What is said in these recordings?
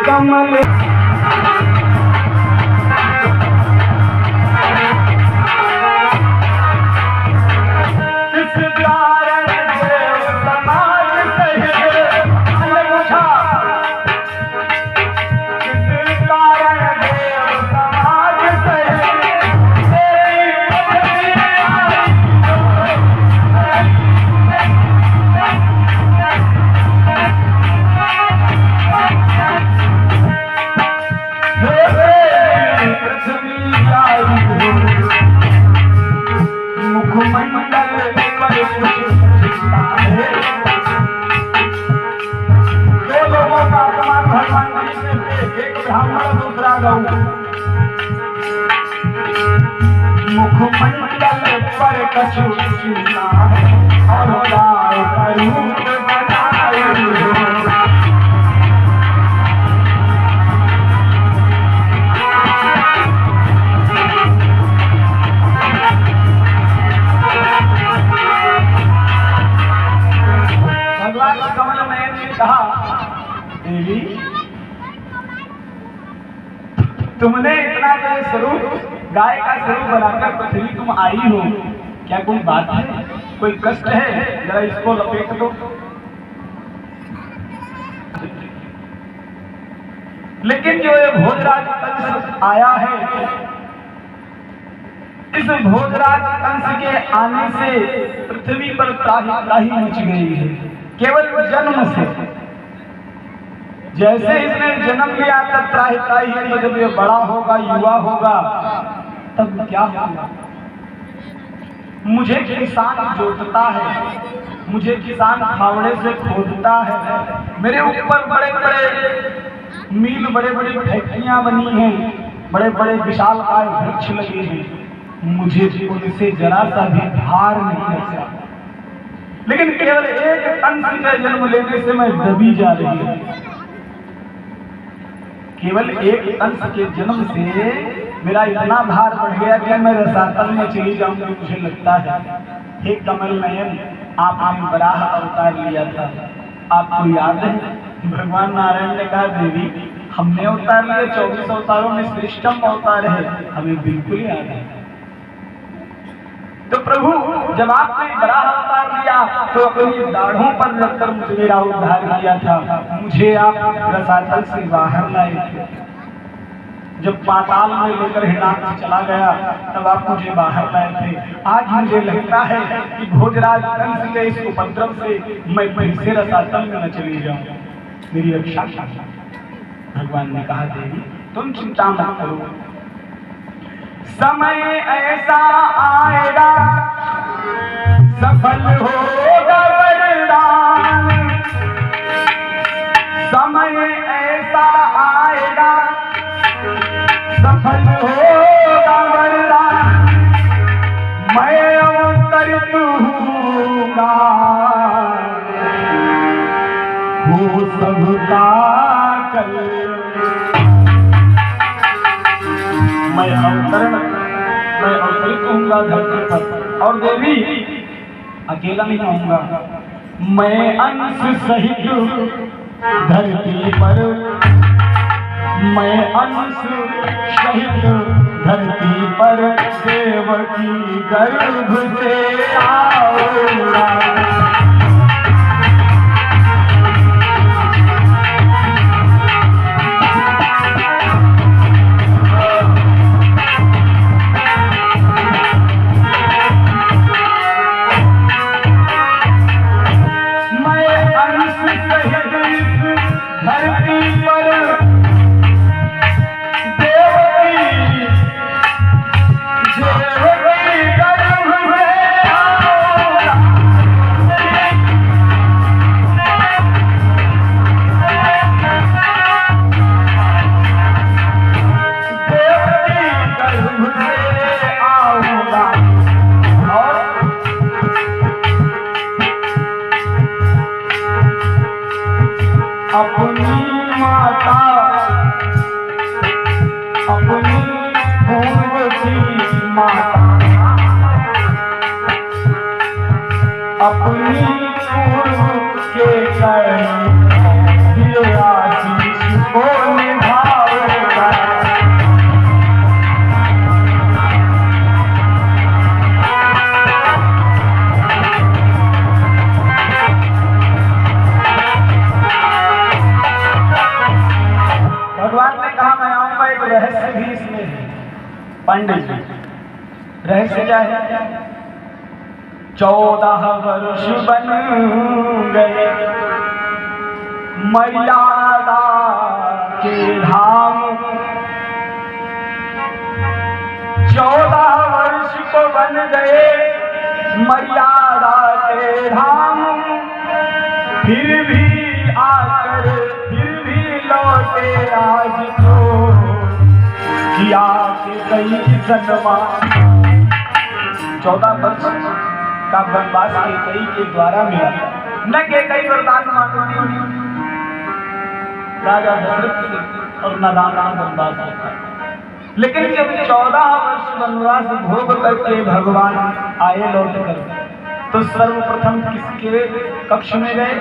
कमल मुखमंडल पर कछु चुना और गाय का रूप बनाए भगवान कमल नयन ने कहा, देवी तुमने इतना जो स्वरूप गाय का स्वरूप बनाकर पृथ्वी तुम आई हो, क्या कोई बात है, कोई कष्ट है? जरा इसको लपेट दो। लेकिन जो ये भोजराज कंस आया है, इस भोजराज कंस के आने से पृथ्वी पर त्राही मच गई है। केवल जन्म से, जैसे इसने जन्म लिया तब त्राही है, तो जब ये बड़ा होगा, युवा होगा, तब क्या होगा? मुझे किसान जोतता है, मुझे किसान फावड़े से खोदता है, मेरे ऊपर बड़े बड़े मील, बड़े बड़े फैक्ट्रियां बनी हैं, बड़े बड़े विशालकाय वृक्ष लगे हैं, मुझे उनसे जरा सा भी भार नहीं लगता। लेकिन केवल एक कंस के जन्म लेने से मैं दबी जा रही हूं। केवल एक अंश के जन्म से मेरा इतना भार बढ़ गया कि मैं रसातल में चली जाऊंगी, मुझे लगता है। हे कमल नयन, आपने बराह अवतार लिया था, आपको याद है? भगवान नारायण ने कहा, देवी हमने अवतार लिया, 24 अवतारों में श्रेष्ठतम अवतार है, हमें बिल्कुल याद है। तो प्रभु जब आपने बराह अवतार लिया तो अपनी दाढ़ों पर रखकर मुझे मेरा उद्धार किया था, मुझे आप रसातल से बाहर लाए थे। जब पाताल में लेकर हिरणाक्ष चला गया तब आप मुझे बाहर लाए थे। आज मुझे लगता है कि भोजराज कंस के इस उपद्रव से मैं फिर से रसातल में न चली जाऊं, मेरी रक्षा कर। भगवान ने कहा, देवी तुम चिंता मत करो, समय ऐसा आएगा सफल होगा वरदान, समय ऐसा आएगा सफल होगा वरदान, मैं अवतरित हूँगा वो सबका कल्याण। मैं अवतरित होऊंगा धरती पर, और देवी अकेला नहीं आऊंगा, मैं अंश सहित धरती पर, मैं अंश सहित धरती पर देवकी गर्भ से आऊंगा। अपनी माता अपनी पूर्व की माता अपनी पूर्व के आशीष को भगवान ने कहा मैं आऊंगा, एक रहस्य भी इसमें है पंडित जी। रहस्य क्या है? 14 वर्ष बन गए मर्यादा के धाम, 14 वर्ष को बन गए मर्यादा के धाम, फिर भी आकर फिर भी लौटे आज तो किया के कई जन्मा। 14 वर्ष का वनवास केकई के द्वारा मिला। न केकई वरदान मांगती राजा दशरथ से और न राम वनवास होता, लेकिन जब 14 वर्ष वनवास भोग करके भगवान आए लौट कर, तो सर्वप्रथम किसके कक्ष में गए?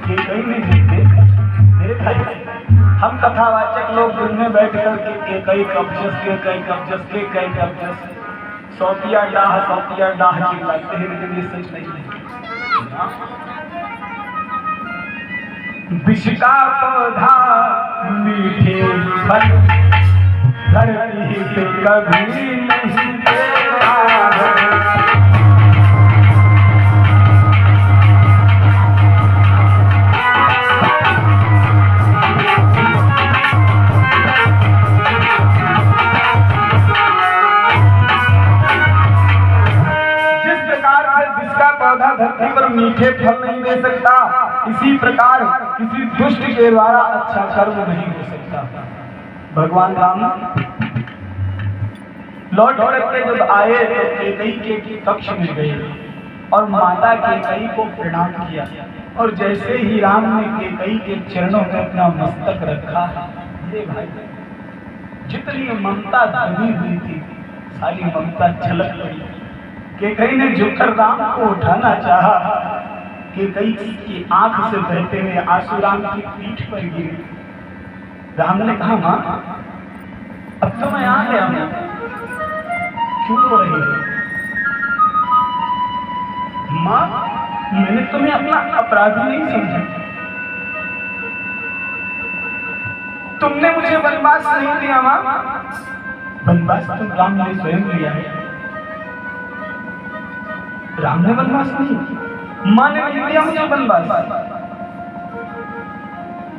केकई में जीते। मेरे भाई, हम कथावाचक लोग दिन में बैठ कर के कई कब्जस सौतिया डाह चिल्लाते हैं, लेकिन ये सच नहीं है। विष का पौधा मीठे फल धरती पे कभी नहीं देता है। धरती पर मीठे फल नहीं दे सकता, इसी प्रकार किसी दुष्ट के द्वारा अच्छा कर्म नहीं हो सकता। भगवान राम लौट करके जब आए तो केकई के कक्ष में गए और माता केकई को प्रणाम किया, और जैसे ही राम ने केकई के चरणों में अपना मस्तक रखा, ये भाई जितनी ममता दबी हुई थी सारी ममता झलक पड़ी। केकई ने झुककर राम को उठाना चाहा, केकई की आंख से बहते हुए आंसू राम की पीठ पर गिरे। राम ने कहा मां, अब तो मैं आ गया हूं, क्यों रो रही हो? मां, मैंने तुम्हें अपना अपराधी नहीं समझा, तुमने मुझे वनवास नहीं दिया मां। वनवास तो राम ने स्वयं लिया है। राम ने वनवास नहीं, मां ने नहीं दिया मुझे वनवास।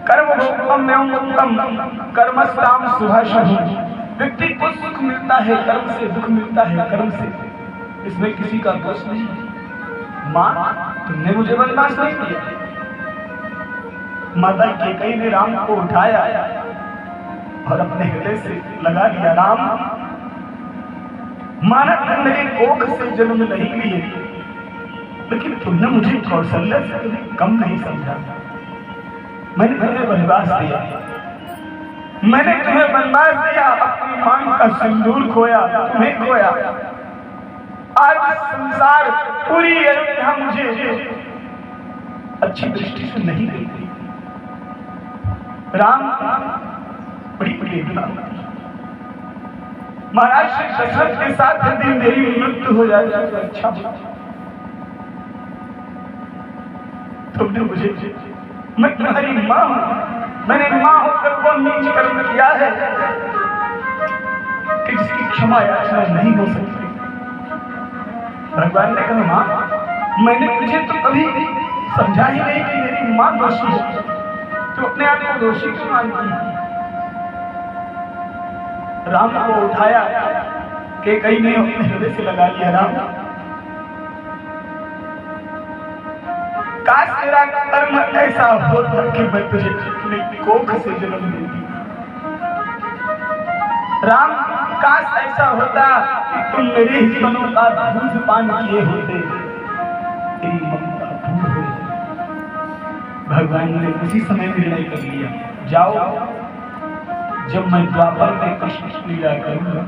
कर्म भोक्तम कर्मस्ताम शुभाशुभ। व्यक्ति को सुख मिलता है कर्म से, दुख मिलता है कर्म से, इसमें किसी का दोष नहीं। मां, तुमने मुझे वनवास नहीं दिया। माता केकई ने राम को उठाया और अपने हृदय से लगा लिया। राम, माना तुम मेरे कोख से जन्म नहीं लिए, लेकिन तुमने मुझे कौशल्या से कम नहीं समझा। मैंने तुम्हें वनवास दिया, मैंने तुम्हें वनवास दिया, अपनी मांग का सिंदूर खोया, तुम्हें खोया। आज संसार पूरी अयोध्या मुझे अच्छी दृष्टि से नहीं देखती। राम बड़ी वेदना, महाराज श्री दशरथ के साथ यदि मेरी मृत्यु हो जाए तो अच्छा हो। तुमने मुझे, मैं तुम्हारी मां हूं, मैंने मां होकर वो नीच कर्म किया है कि जिसकी क्षमा याचना नहीं हो सकती। भगवान ने कहा मां, मैंने तुझे तो कभी समझा ही नहीं कि मेरी मां दोषी है, तो अपने आप को दोषी क्यों मानती है? राम को उठाया, केकई ने अपने हृदय से लगा लिया। राम, काश तेरा कर्म ऐसा होता कि मैं तुझे अपने कोख से जन्म देती। राम, काश ऐसा होता कि तुम मेरे ही स्तनों का दूध पान किए होते, तेरी ममता दूर हो। भगवान ने उसी समय निर्णय कर लिया, जाओ, जब मैं द्वापर में कृष्ण लीला करूंगा,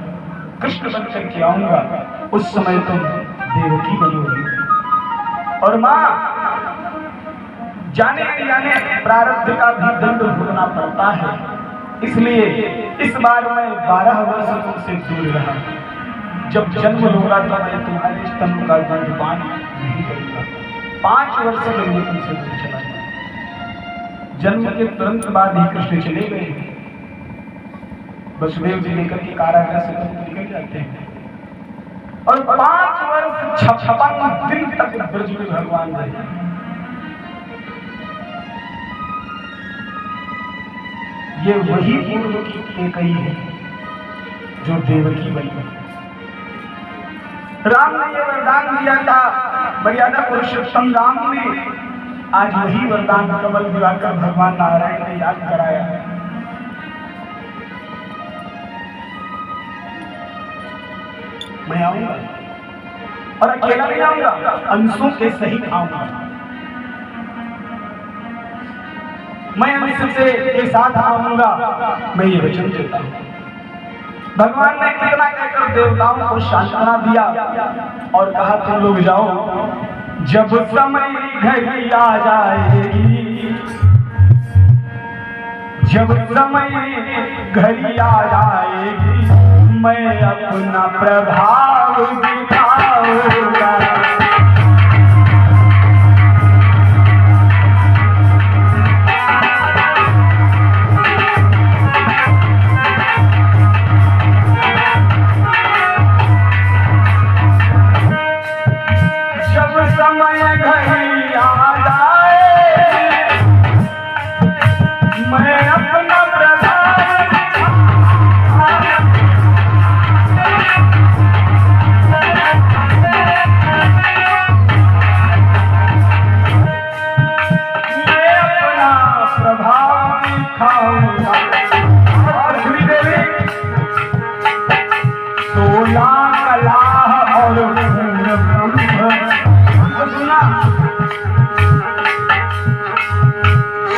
कृष्ण बन करके आऊंगा, उस समय तुम देवकी बनोगी। और मां, जाने अनजाने प्रारब्ध का भी दंड भोगना पड़ता है, इसलिए इस बार मैं 12 वर्ष तुमसे दूर रहा। जब जन्म लूंगा तो मैं तुम्हारे स्तन का दूध पान नहीं करूंगा। 5 वर्ष के लिए तुमसे दूर चला जाऊंगा। जन्म के तुरंत बाद ही कृष्ण चले गए। वसुदेव जी लेकर के कारागृह से निकल जाते हैं और 5 वर्ष 56 दिन तक ब्रज में भगवान रहे। ये वही पूर्व की केकई है जो देवकी बनी। राम ने ये वरदान दिया था, मर्यादा पुरुषोत्तम राम ने आज वही वरदान कमल दिवाकर भगवान नारायण ने याद कराया। मैं आऊंगा और अकेला नहीं आऊंगा, अंशों के सहित आऊंगा। मैं अंश से के साथ आऊंगा, मैं ये वचन देता हूं। भगवान ने कितना कहकर देवताओं को सांत्वना दिया और कहा तुम लोग जाओ, जब समय घड़ी आ जाएगी, जब समय घड़ी आ जाएगी, मैं अपना प्रभाव दिखाऊंगा। जब समय घड़ी आ जाए, मैं अपना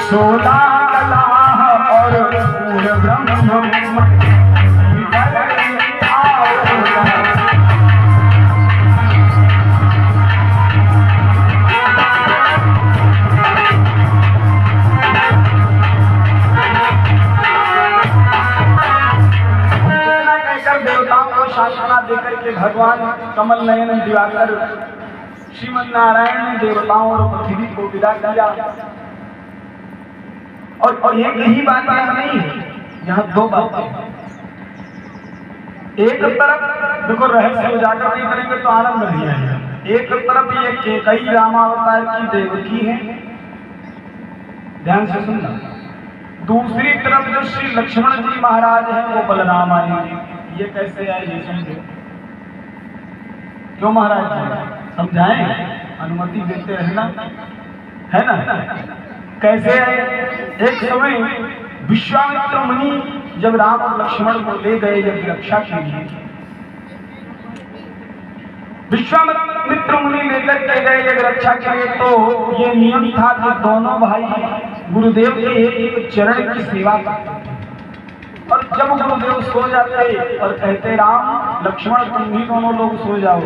सोला कला और पूर्ण ब्रह्म देवताओं को शासना देकर के भगवान कमल नयन दिवाकर श्रीमन नारायण ने देवताओं और पृथ्वी को विदा किया। और यही बात यहाँ नहीं है, यहाँ 2 बातें हैं। एक तरफ देखो रहस्य उजागर नहीं करेंगे तो आनंद नहीं आएगा। एक तरफ ये केकई रामावतार की देवकी है, ध्यान से सुनना। दूसरी तरफ जो श्री लक्ष्मण जी महाराज हैं वो बलराम आएंगे। ये कैसे आए ये समझो। क्यों महाराज जी समझाएं, अनुमति देते रहना, है ना। कैसे आए? एक समय विश्वामित्र मुनि जब राम और लक्ष्मण को ले गए जब रक्षा के लिए, विश्वामित्र मुनि लेकर के गए जब रक्षा के लिए, तो ये नियम था कि दोनों भाई गुरुदेव के एक चरण की सेवा करते थे। और जब गुरुदेव सो जाते और कहते राम लक्ष्मण तुम भी दोनों लोग सो जाओ,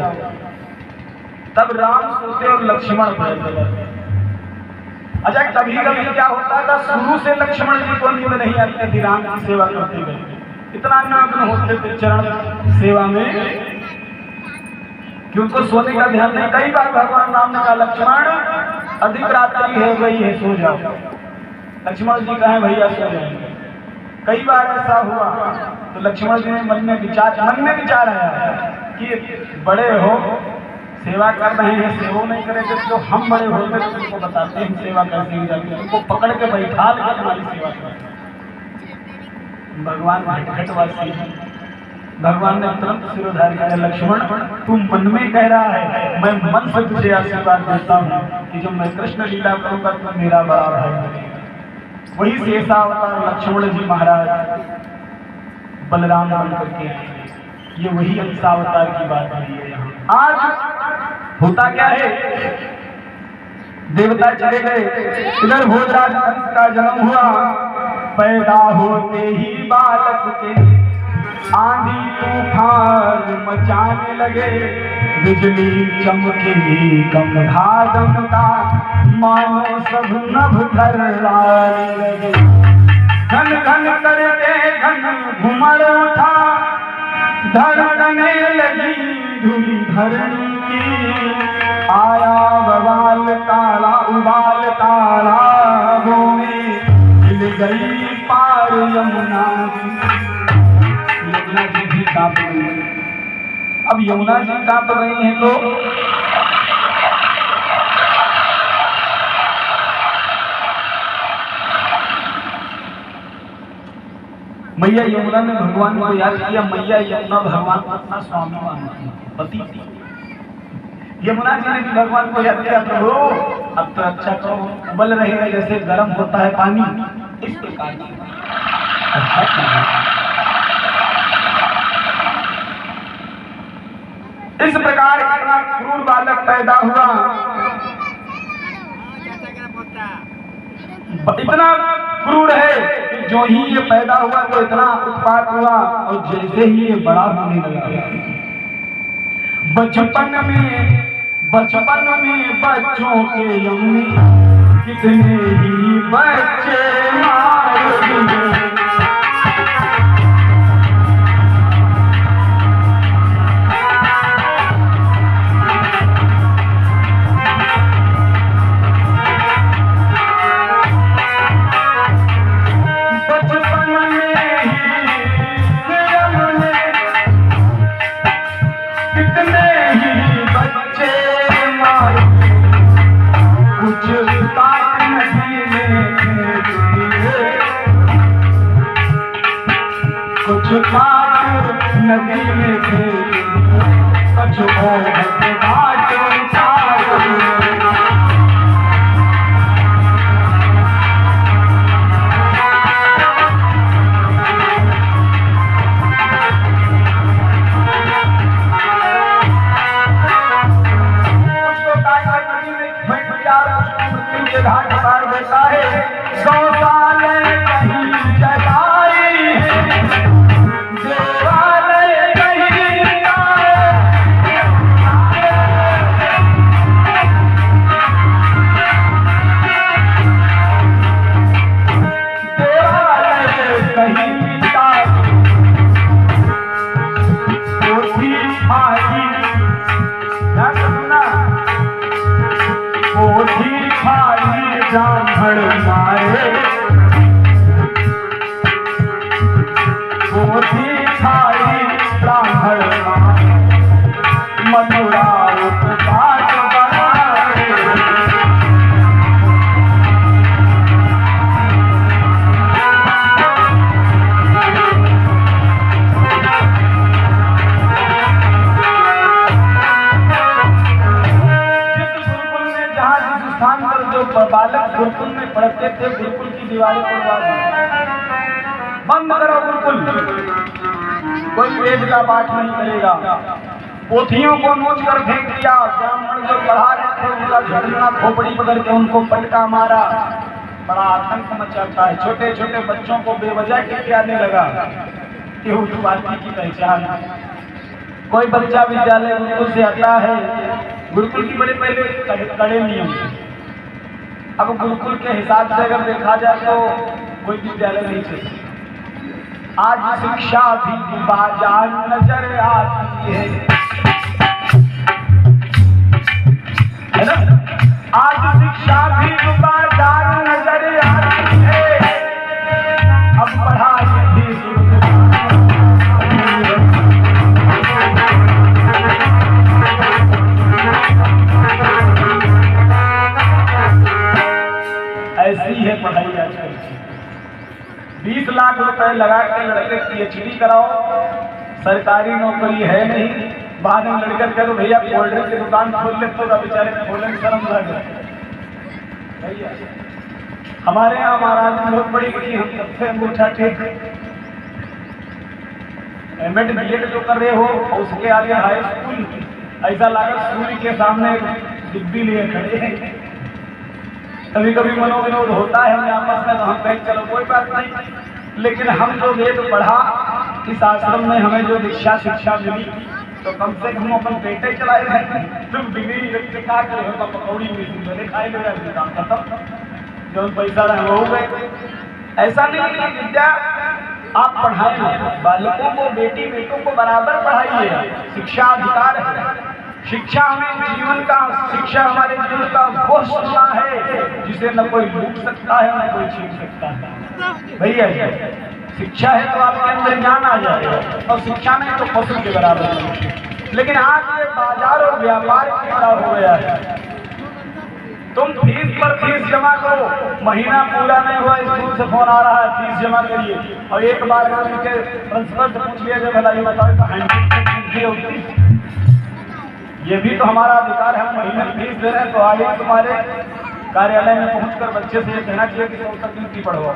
तब राम सोते और लक्ष्मण पढ़ते। अच्छा कभी कभी क्या होता था, शुरू से लक्ष्मण जी को नींद नहीं आती थी, राम की सेवा करते गए, इतना मग्न होते थे चरण सेवा में कि उनको सोने का ध्यान नहीं। कई बार भगवान राम ने कहा लक्ष्मण अधिक रात्रि है गई है सो जाओ, लक्ष्मण जी कहे भैया सो जाएंगे। कई बार ऐसा हुआ तो लक्ष्मण जी ने मन में विचार आया कि बड़े हो सेवा कर रहे हैं, सेवा नहीं करेंगे तो हम बड़े होते तो तुमको बताते हैं सेवा कैसे की जाती है, तुमको पकड़ के बैठा लेकर तुम्हारी सेवा करें। भगवान घटवासी भगवान ने तुरंत सिरोधार्य किया, लक्ष्मण तुम मन में कह रहा है, मैं मन से तुझे आशीर्वाद देता हूँ कि जब मैं कृष्ण लीला करूंगा तो मेरा बड़ा भाई। वही शेषावतार लक्ष्मण जी महाराज बलराम बन करके आए। ये वही अंशावतार की बात है। आज होता क्या है, देवता चले गए, इधर भोजराज हंस का जन्म हुआ। पैदा होते ही बालक के आंधी तूफान मचाने लगे, बिजली चमकी गंगा दमका, मानो सब नभ थर्राने लगे। घन घन करके घन घुमर उठा, धड़कने लगी धुली धरणी की। आया बवाल काला उबाल तारा बोले, अब यमुना जी कांप रही हैं तो मैया यमुना ने भगवान को याद किया। मैया यमुना भगवान को अपना स्वामी मानती है, पति थी। यमुना जी ने भी भगवान को याद किया, प्रभु अब तो अच्छा करो, उबल रहेगा जैसे गर्म होता है पानी, इस प्रकार अच्छा इस प्रकार इतना क्रूर बालक पैदा हुआ, इतना क्रूर है कि जो ही ये पैदा हुआ तो इतना उत्पात हुआ, और जैसे ही ये बड़ा होने लगा, बचपन में बच्चों के यमुनी कितने ही बच्चे मार दिए। कुछ काट नदी में थे, कुछ घाट घाट पार देता है। 100 साल कहीं जगाई है, देवालय कहीं देवालय कहीं पोथी खाई, पोथी खाई ब्राह्मण मारे, पोथी खाई ब्राह्मण मारे, मथुरा उपपाट बनाए। जो बालक गुरुकुल में पढ़ते थे, गुरुकुल की दीवारें तोड़वा दी, बंद करो गुरुकुल, कोई वेद का पाठ नहीं करेगा, पोथियों को नोच कर फेंक दिया। ब्राह्मण जो पढ़ा रहे थे उनका झड़ना खोपड़ी पकड़ के उनको पटका मारा। बड़ा आतंक मचाता है, छोटे छोटे बच्चों को बेवजह टीके आने लगा। ये उत्पाती की पहचान। कोई बच्चा विद्यालय गुरुकुल से आता है, गुरुकुल की बड़े पहले कड़े नियम, अब गुरुकुल के हिसाब से अगर देखा जाए तो कोई विद्यालय नहीं चलता। आज शिक्षा भी बाजार नजर आती है ना? आज शिक्षा भी बाजार नजर आती है। अब पढ़ाई भी ऐसी है पढ़ाई आजकल। 20 लाख रुपए लगा के लड़के PhD कराओ, सरकारी नौकरी है नहीं, बाद में लड़का करो भैया कोल्ड ड्रिंक की दुकान खोल ले, तो बेचारे खोलने शर्म लगे। हमारे यहाँ महाराज बहुत बड़ी बड़ी हम सबसे अंगूठा टेक M.Ed B.Ed जो कर रहे हो, उसके आगे हाई स्कूल, ऐसा लगा सूर्य के सामने डिब्बी लिए खड़े हैं। कभी कभी मनोविनोद होता है हमें आपस में, तो हम कहें चलो कोई बात नहीं, लेकिन हम जो वेद पढ़ा, इस आश्रम में हमें जो दीक्षा शिक्षा मिली, तो कम से कम अपन पेटे चलाए रहे। तुम डिग्री क्या करे हो, पकौड़ी मेरे खाए ले जाए, काम खत्म, जो पैसा रहे वो गए। ऐसा नहीं कि विद्या आप पढ़ाएं, बालकों को, बेटी बेटों को बराबर पढ़ाइए। शिक्षा अधिकार है। शिक्षा हमें जीवन का, शिक्षा हमारे जीवन का वो सोना है जिसे न कोई लूट सकता है न कोई छीन सकता है। भैया शिक्षा है तो आपके अंदर ज्ञान आ जाएगा, और शिक्षा नहीं तो पशु के बराबर है। लेकिन आज ये बाजार और व्यापार कितना हो गया है। तुम फीस पर फीस जमा करो, महीना पूरा नहीं हुआ स्कूल से फोन आ रहा है फीस जमा करिए, और एक बार में उनके प्रिंसिपल से पूछ लिया जब भला ये बताओ तो हैंडल होती। ये भी तो हमारा अधिकार है, हम महीने फीस दे रहे हैं, तो आगे तुम्हारे कार्यालय में पहुंचकर बच्चे से ये कहना चाहिए कि 100 तक ड्यूटी पढ़वाओ,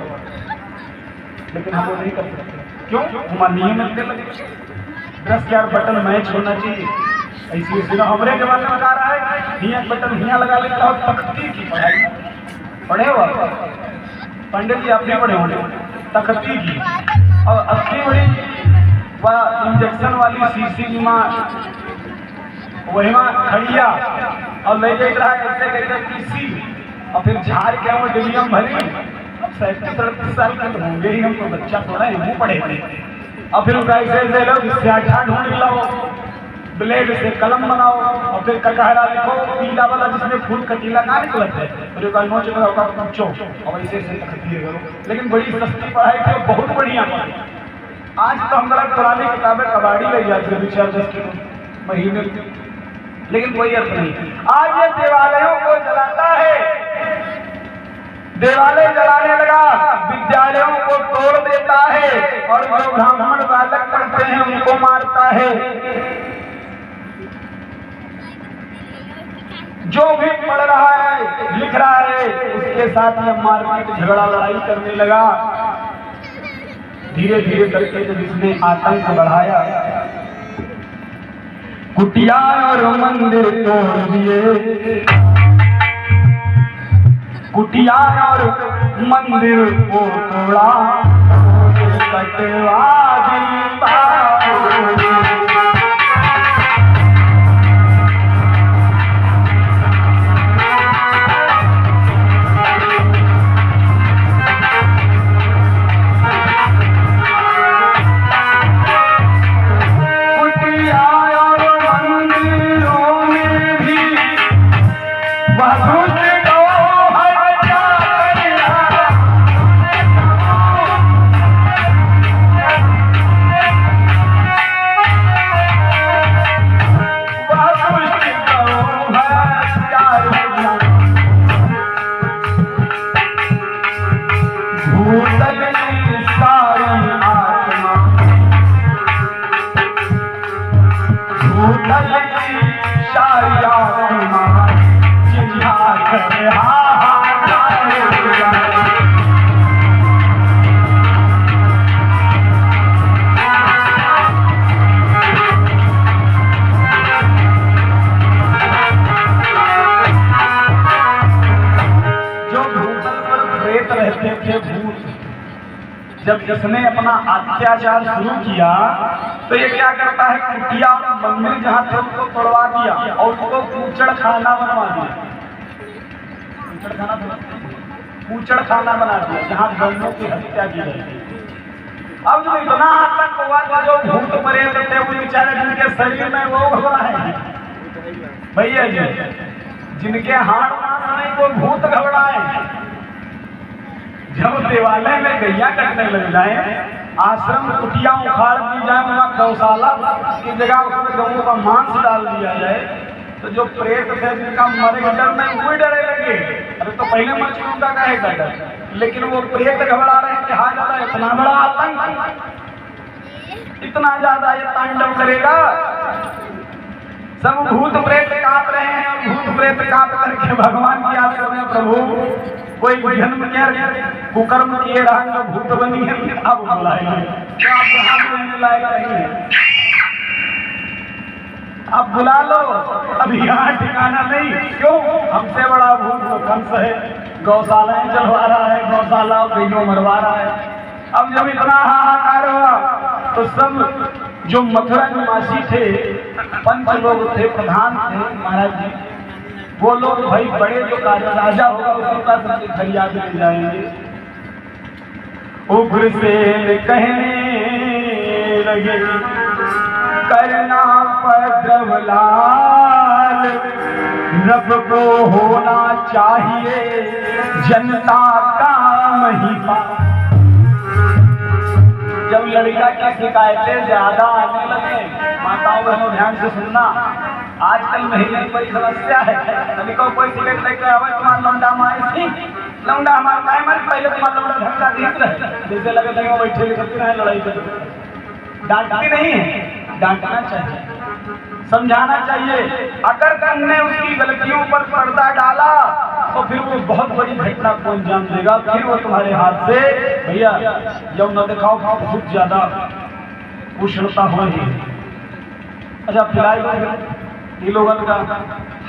लेकिन हम वो नहीं कर सकते। क्यों? हमारे नियम में 10 यार बटन मैच होना चाहिए। ऐसी ऐसी हमारे जमाने में आ रहा है हिया बटन हिया लगा लेता हो। तख्ती की पढ़ाई पढ़े हो आप? पंडित जी आप भी पढ़े होंगे। तख्ती की और अस्सी बड़ी वह इंजेक्शन वाली शीशी माँ वही माँ खड़िया और ले देख रहा है ऐसे कहते पीसी और फिर झाड़ के वो डिलियम भरी। अब 37-38 साल के तो होंगे ही, हमको बच्चा थोड़ा है मुँह पढ़े और फिर उनका ऐसे लोग इससे आठा ढूंढ लाओ, ब्लेड से कलम बनाओ और फिर कटहरा लिखो पीला वाला जिसमें फूल कटीला ना निकलत है, और नोच होगा पूछो और ऐसे ऐसे तख्ती करो। लेकिन बड़ी सस्ती पढ़ाई थी, बहुत बढ़िया पढ़ाई। आज तो हम लोग पुरानी किताबें कबाड़ी ले जाते हैं 4-10 के महीने, लेकिन कोई अर्थ नहीं। आज ये देवालयों को जलाता है, देवालय जलाने लगा, विद्यालयों को तोड़ देता है और जो ब्राह्मण बालक पढ़ते हैं उनको मारता है। जो भी पढ़ रहा है लिख रहा है उसके साथ में मारपीट झगड़ा लड़ाई करने लगा। धीरे धीरे करके जब इसने आतंक बढ़ाया, कुटिया और मंदिर तोड़ दिए, कुटिया और मंदिर को तोड़ा, कटवा दी जब इसने अपना अत्याचार शुरू किया तो ये क्या करता है, कुटिया मंदिर जहाँ थे उनको तोड़वा दिया और उसको कूचड़ खाना बनवा दिया। कूचड़ खाना बना दिया जहाँ गंगों की हत्या की गई। अब जो इतना आतंक हुआ था, जो भूत प्रेत थे वो बेचारे जिनके शरीर में वो घबराए भैया जी, जिनके हाथ नहीं वो भूत घबराए। जब देवालय में गैया कटने लग जाए, आश्रम कुटिया उखाड़ दी जाए, वहाँ गौशाला की जगह उसमें गऊ का मांस डाल दिया जाए, तो जो प्रेत थे जिनका मरे का डर नहीं वो डरे लगे। अरे तो पहले मर चुका का कहे का डर, लेकिन वो प्रेत घबरा रहे हैं कि हाँ ज्यादा इतना बड़ा आतंक, इतना ज्यादा ये तांडव करेगा। सब भूत प्रेत कांप रहे हैं और भूत प्रेत कांप करके भगवान की आश्रम में प्रभु कोई जन्म के कुकर्म किए रहेंगे भूत बनी है, अब बुलाएंगे क्या आप यहाँ रहने लायक नहीं है, अब बुला लो, अभी यहाँ ठिकाना नहीं। क्यों? हमसे बड़ा भूत तो कंस है, गौशालाएं चलवा रहा है, गौशाला गैयों मरवा रहा है। अब जब इतना हाहाकार हुआ तो सब जो मथुरा निवासी थे, पंच लोग थे, प्रधान थे महाराज जी, वो लोग भाई बड़े जो राजा होगा उसी का सबसे फरियाद ले जाएंगे। उग्रसेन कहने लगे, करना पद्रव लाल, रब को होना चाहिए जनता का महिमा। जब लड़का की शिकायतें ज्यादा आने लगे माताओं बहनों ध्यान से सुनना, आजकल महिला की बड़ी समस्या है। कभी कोई सिगरेट लेकर आवे तुम्हारा लौंडा मारे सी लौंडा हमारा काय मारे, पहले तुम्हारा लौंडा धक्का दिया जैसे लगे नहीं वो बैठे करती रहे लड़ाई कर। डांटती नहीं है, डांटना चाहिए, समझाना चाहिए। अगर तुमने उसकी गलतियों पर पर्दा डाला तो फिर वो बहुत बड़ी घटना को अंजाम देगा, फिर वो तुम्हारे हाथ से भैया जब न दिखाओ बहुत ज्यादा उष्णता हो रही है। अच्छा फिलहाल ये लोगों का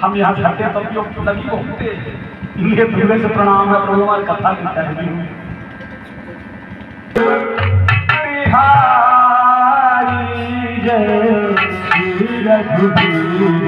हम यहाँ से हटे तब भी लगी होते इनके पूरे से प्रणाम है प्रभु हमारी कथा लिखता है बिहारी जय श्री रघुवीर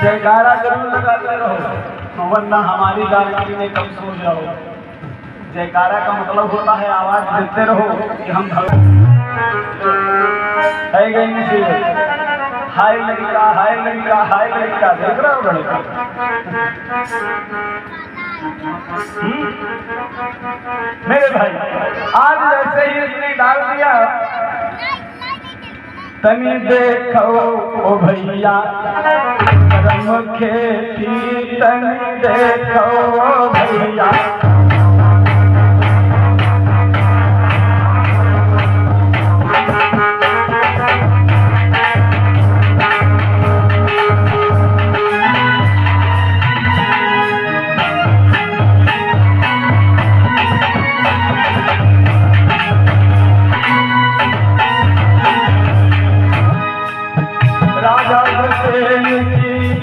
जयकारा जरूर लगाते रहो वरना हमारी गारंटी में कम सो जाओ। जयकारा का मतलब होता है आवाज देते रहो कि हम है गई मुसीबत। हाय लड़का हाय लड़का हाय लड़का देख रहे हो लड़का। मेरे भाई आज वैसे ही इसने डाल दिया तनी देखो ओ भैया रंग खेती तनी देखो ओ भैया।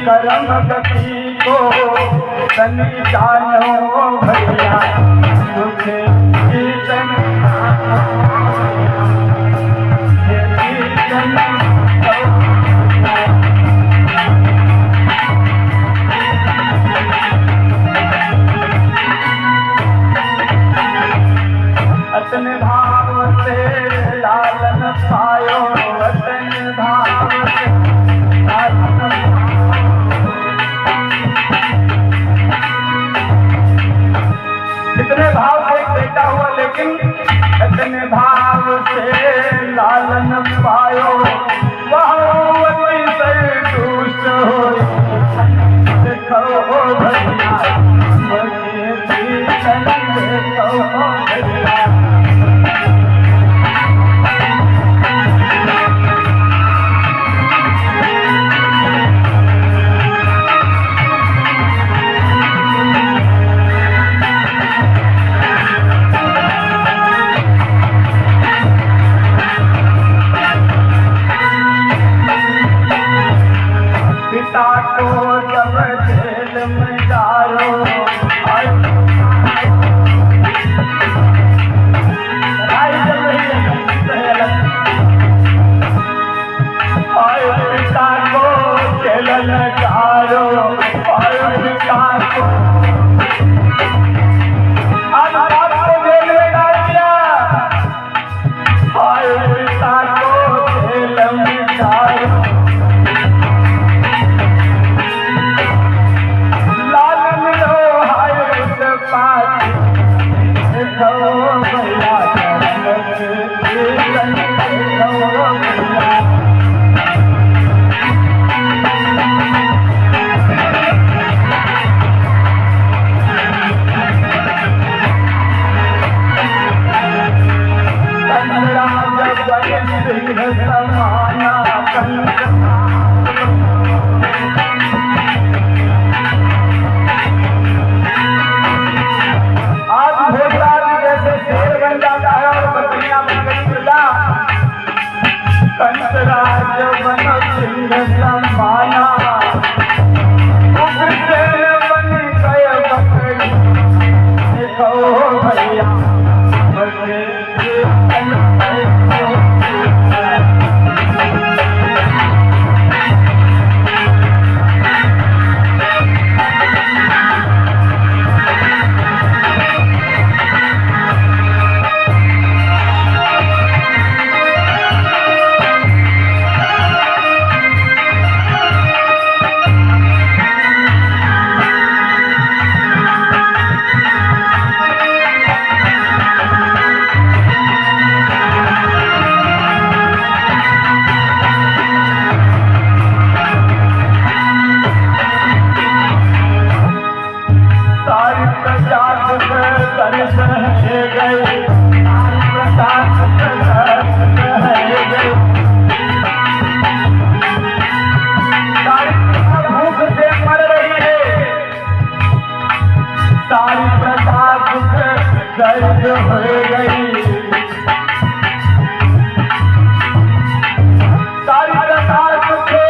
करम गति को तनी जानो भैया मुझे अपने भाव से लालन पायो अपने भाव से इतने भाव से बेटा हुआ लेकिन इतने भाव से लालन पायो वही संतुष्ट हो देखो भैया देखो भैया। ललकारो और पिता को आज बाप को जेल में डाल दिया और पिता को जेल में डालो लाल मिलो हाय पाती भैया कंसराज बन सिंह संभाना उग्र बन गए बकरी देखो भैया दर्द हो गई सारी प्रसाद को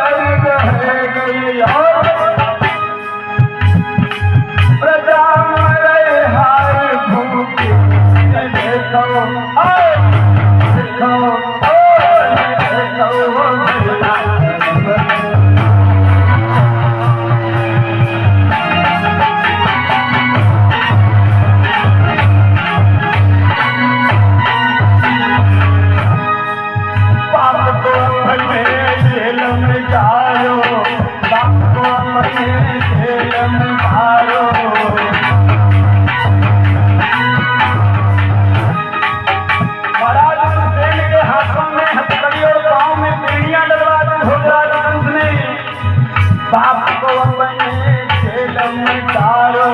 दर्द हो गई और प्रजा मरे हाय भूख देखो बाप को अपने जेल में डालो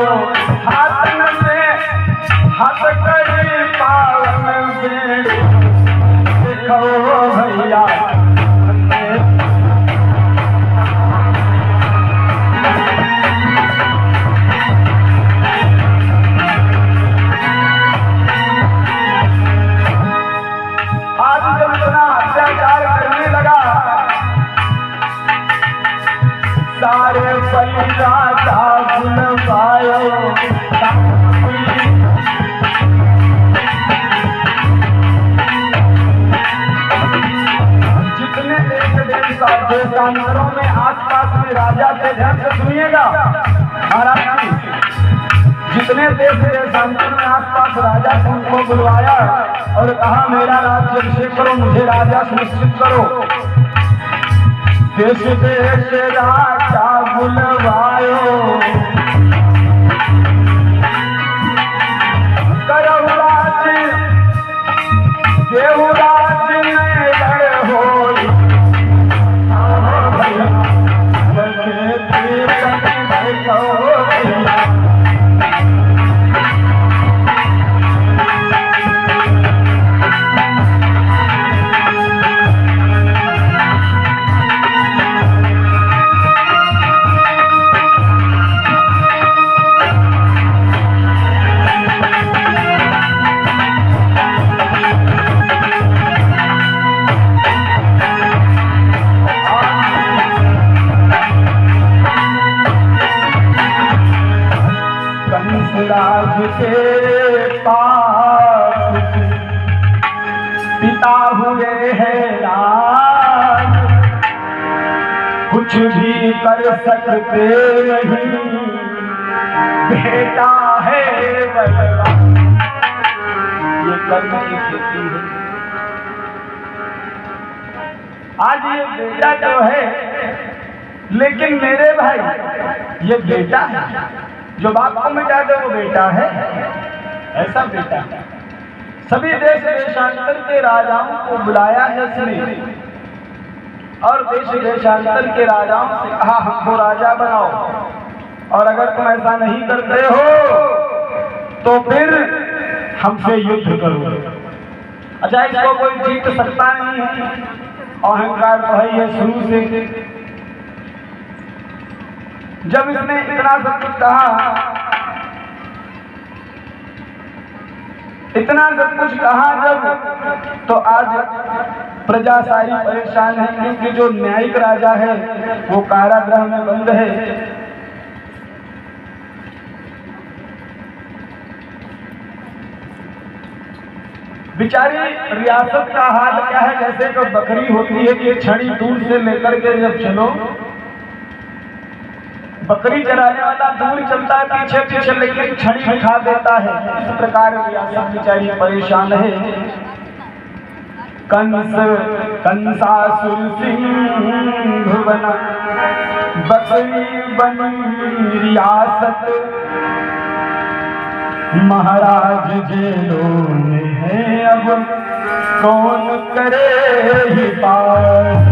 हाथ में हाथ करी पावन बेड़ी देखो भैया आज जब इतना अत्याचार करने लगा सारे परिराजा बुलवायो जितने देशांतरों में आसपास में राजा थे ध्यान से सुनिएगा महाराज जितने देशांतर में आसपास राजा थे उनको बुलवाया और कहा मेरा राज्य अभिषेक करो मुझे राजा सुनिश्चित करो देश देश राजा बुलवायो करहुराज देवराज ने लड़ होली राज के पास पिता हुए हैं राज कुछ कुछ भी कर सकते नहीं, बेटा है बलवान। ये कर्म की खेती है। आज ये बेटा जो है, लेकिन मेरे भाई ये बेटा है, जो बाप को मिटा दे वो बेटा है, ऐसा बेटा है। सभी देश देशांतर के राजाओं को बुलाया है इसने, और देश देशांतर के राजाओं से कहा हमको राजा बनाओ, और अगर तुम ऐसा नहीं करते हो तो फिर हमसे युद्ध करो। अच्छा, इसको कोई जीत सकता नहीं है, अहंकार तो है ये शुरू से। जब इसने इतना सब कुछ कहा, इतना सब कुछ कहा जब, तो आज प्रजा सारी परेशान है, क्योंकि जो न्यायिक राजा है वो कारागृह में बंद है। बेचारी रियासत का हाल क्या है, जैसे तो बकरी होती है कि छड़ी दूर से लेकर के जब चलो, बकरी चराने वाला दूर चलता है पीछे पीछे, लेकिन छड़ी दिखा देता है। इस प्रकार रियासत बेचारी परेशान है। कंसासुर सिंह बना, बकरी बनी रियासत, महाराज जेलों में है, अब कौन करे हिफाजत।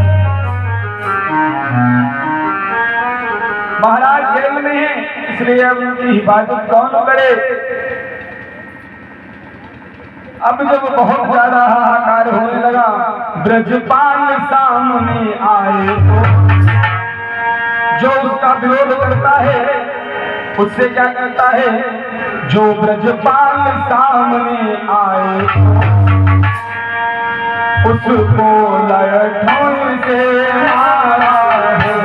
महाराज जेल में है, इसलिए अब उनकी हिफाजत कौन करे। अब जब बहुत ज्यादा हाहाकार होने लगा, ब्रजपाल सामने आए तो जो उसका विरोध करता है उससे क्या कहता है, जो ब्रजपाल सामने आए उसको लठों से मारा है।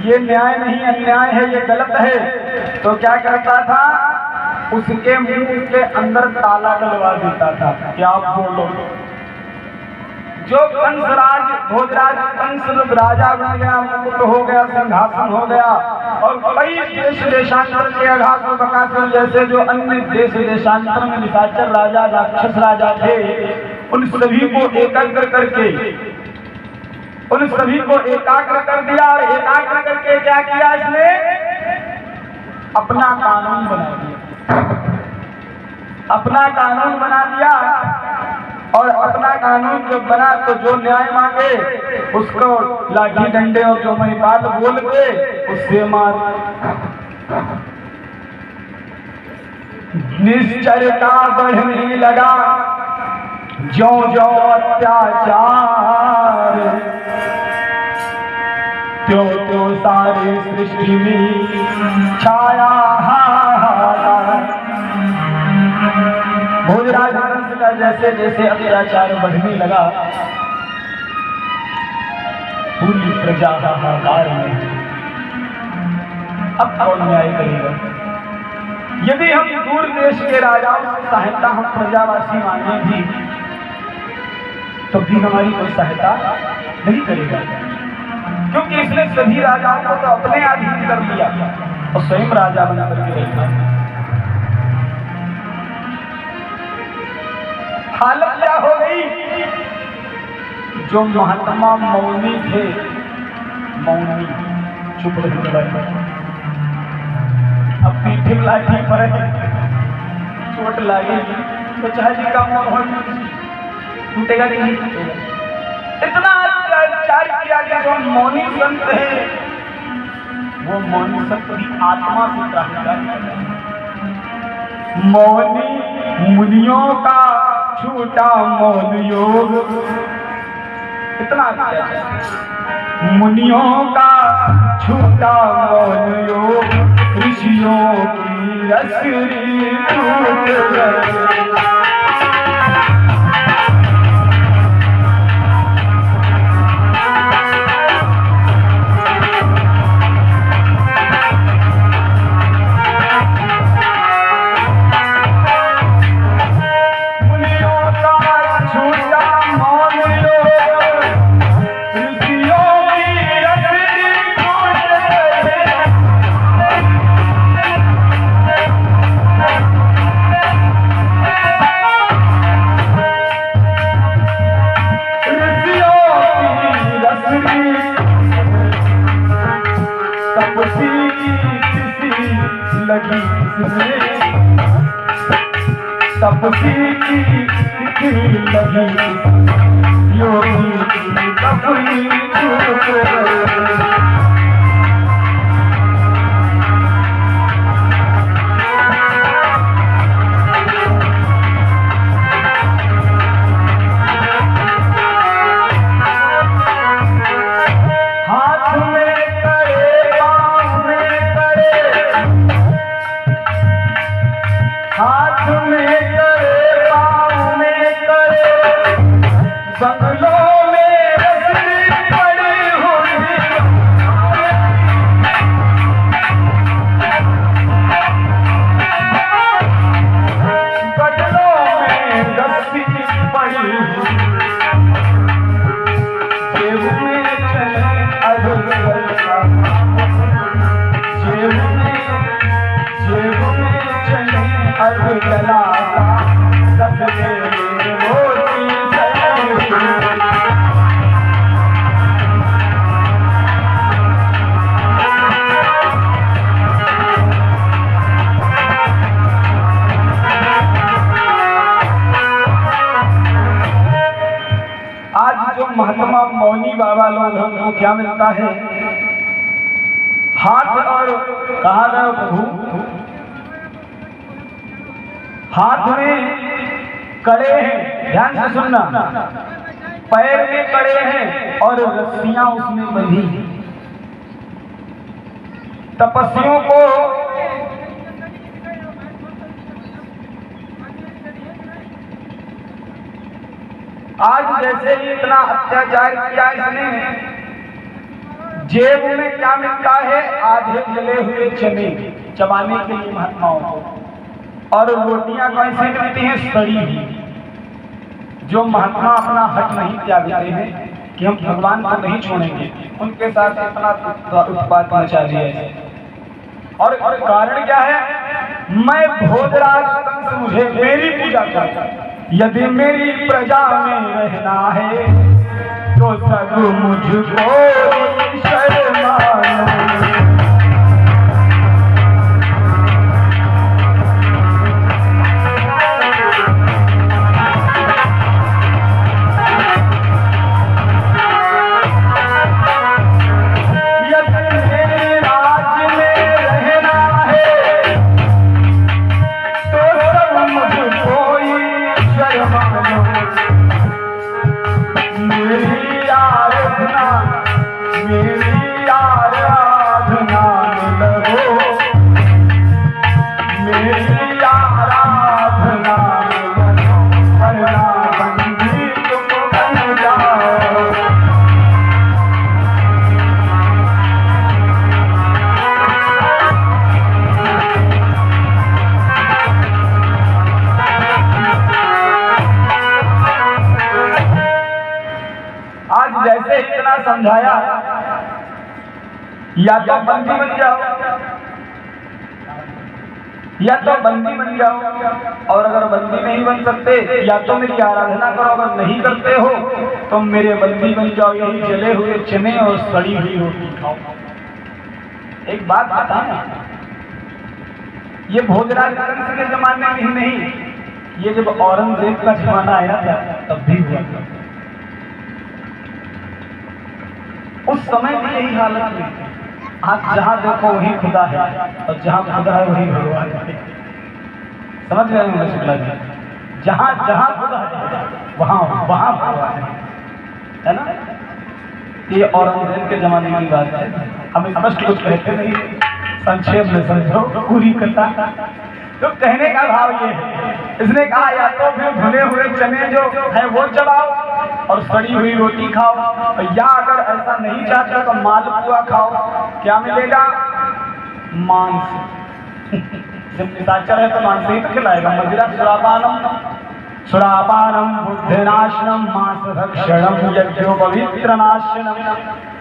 ये न्याय नहीं अन्याय है, ये गलत है, तो क्या करता था, उसके मुंह के अंदर ताला डलवा देता था कि आप बोलो। जो कंसराज भोजराज कंस राजा बन गया, मुकुट हो गया, सिंहासन हो गया, और कई देश देशांतर के अघासुर बकासुर जैसे जो अन्य देश देशांतर में निशाचर राजा राक्षस राजा थे, उन सभी को एकाग्र करके उन सभी को एकाग्र कर दिया, और एकाग्र करके क्या किया, इसने अपना कानून बना दिया, अपना कानून बना दिया। और अपना कानून जब बना तो जो न्याय मांगे उसको लाठी डंडे और जो मैं बात बोल के उससे मार। निश्चरता बढ़ने लगा, ज्यों ज्यों अत्याचार, त्यों त्यों सारी सृष्टि में छाया हाहाकार। भोजराज कंस का जैसे जैसे अत्याचार बढ़ने लगा, पूरी प्रजा हाहाकार में। अब कौन न्याय करेगा? यदि हम दूर देश के राजाओं से सहायता हम प्रजावासी मांगे भी, तो भी हमारी कोई सहायता नहीं करेगा, क्योंकि इसने सभी राजाओं को तो अपने अधीन कर दिया और स्वयं राजा बना करके बैठा। हालत क्या हो गई? जो महात्मा मौनी थे मौनी चुप रही लड़ाई। अब पीठे लाठी पर चोट लगी तो चाहे जी का मन टूटेगा कि नहीं टूटेगा। इतना अत्याचार किया गया। जो मौनी संत है वो मौनी संत की आत्मा से त्राहिमाम। मौनी मुनियों का छूटा मौन योग। इतना अत्याचार। मुनियों का छूटा मौन योग, ऋषियों की रसरी टूट गई। तपसी की लगी योगी की तपनी छूट गई। बंगलों में रस्सी पड़ी हुई, बंगलों में रस्सी पड़ी हुई, जेब में चले अधूरा, जेब में चले अधूरा, सबके महात्मा मौनी बाबा लोग हमको क्या मिलता है? हाथ और कहा गया प्रभु, हाथ में कड़े हैं, ध्यान से सुनना, पैर में कड़े हैं और रस्सियां उसमें बंधी हैं। तपस्वियों को आज जैसे ही इतना अत्याचार किया इसने, जेब में क्या मिलता है? आधे जले हुए चने चबाने के लिए महात्माओं को, और रोटियां कैसे मिलती हैं? सड़ी हुई। जो महात्मा अपना हट नहीं त्यागते हैं कि हम भगवान को नहीं छोड़ेंगे, उनके साथ इतना उत्पात मचा दिया है। और कारण क्या है? मैं भोजराज कंस, मुझे मेरी पूजा कर, यदि मेरी प्रजा में रहना है तो सब मुझको शर्माना। जैसे इतना समझाया, या तो बंदी बन जाओ या तो बंदी बन जाओ, और अगर बंदी नहीं बन सकते या तो मेरी आराधना करो, अगर नहीं करते हो तो मेरे बंदी बन जाओ, यही जले हुए चने और सड़ी हुई रोटी खाओ। एक बात बताना, ये भोजराज कंस के जमाने में ही नहीं, ये जब औरंगजेब का जमाना आया था तब भी हुआ था। उस समय भी यही हालत में, आज जहां देखो वही खुदा है, और जहां खुदा है वही भगवान है। समझ रहे हैं शुक्ला जी? जहां जहां खुदा है वहां वहां भगवान है ना? ये औरंगजेब के जमाने की बात है, हम स्पष्ट कुछ कहते नहीं, संक्षेप में समझो पूरी कथा। तो कहने का भाव ये है, इसने कहा या तो फिर भुने हुए चने जो है वो चबाओ और सड़ी हुई रोटी खाओ, या अगर ऐसा नहीं चाहते तो मालपुआ खाओ। क्या मिलेगा? मांस। जब निशाचर है तो मांस ही तो खिलाएगा। मदिरा सुरापानम बुद्धिनाशनम मांस भक्षणम यज्ञोपवित्रनाशनम।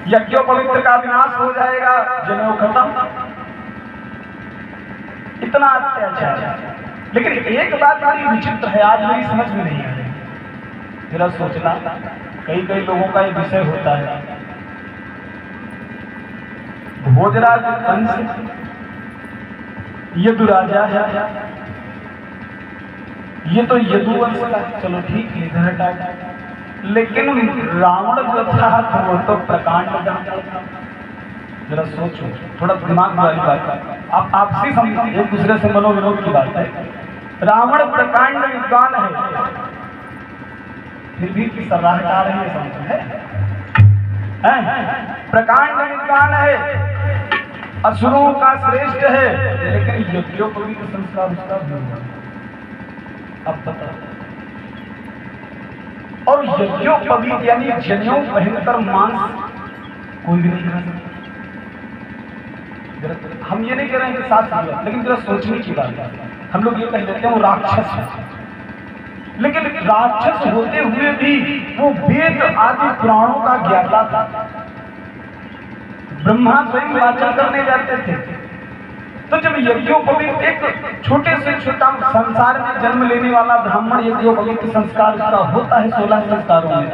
यज्ञोपवित्र का विनाश हो जाएगा, जनेऊ खत्म। इतना अत्याचार। लेकिन एक बात बड़ी विचित्र है, आज मेरी समझ में नहीं आ रही, जरा सोचना। कई कई लोगों का ये विषय होता है, भोजराज कंस यदुराजा है, ये तो यदुवंश का, चलो ठीक है इधर हटाओ। लेकिन रावण जो था वो तो प्रकांड का। जरा सोचो, थोड़ा दिमाग वाली बात, आप आपसी समझो, एक दूसरे से मनोविनोद की बात है। रावण प्रकांड विद्वान है, फिर भी की सराहत आ रही है, समझो है? प्रकांड विद्वान है, असुरों का श्रेष्ठ है, लेकिन यज्ञोपवीत संस्कार उसका भी होगा। अब बताओ, और यज्ञोपवीत यानी जनेऊ पहनकर मांस कोई भी नहीं खा सकता। हम ये नहीं कह रहे हैं कि साथ दिया, लेकिन जरा सोचने की बात है। हम लोग ये कह देते हैं वो राक्षस है, लेकिन राक्षस होते हुए भी वो वेद आदि पुराणों का ज्ञाता था। ब्रह्मा स्वयं वाचन करने जाते थे, तो जब यज्ञोपवीत एक छोटे से छोटा संसार में जन्म लेने वाला ब्राह्मण यज्ञोपवीत संस्कार उसका होता है 16 संस्कारों में,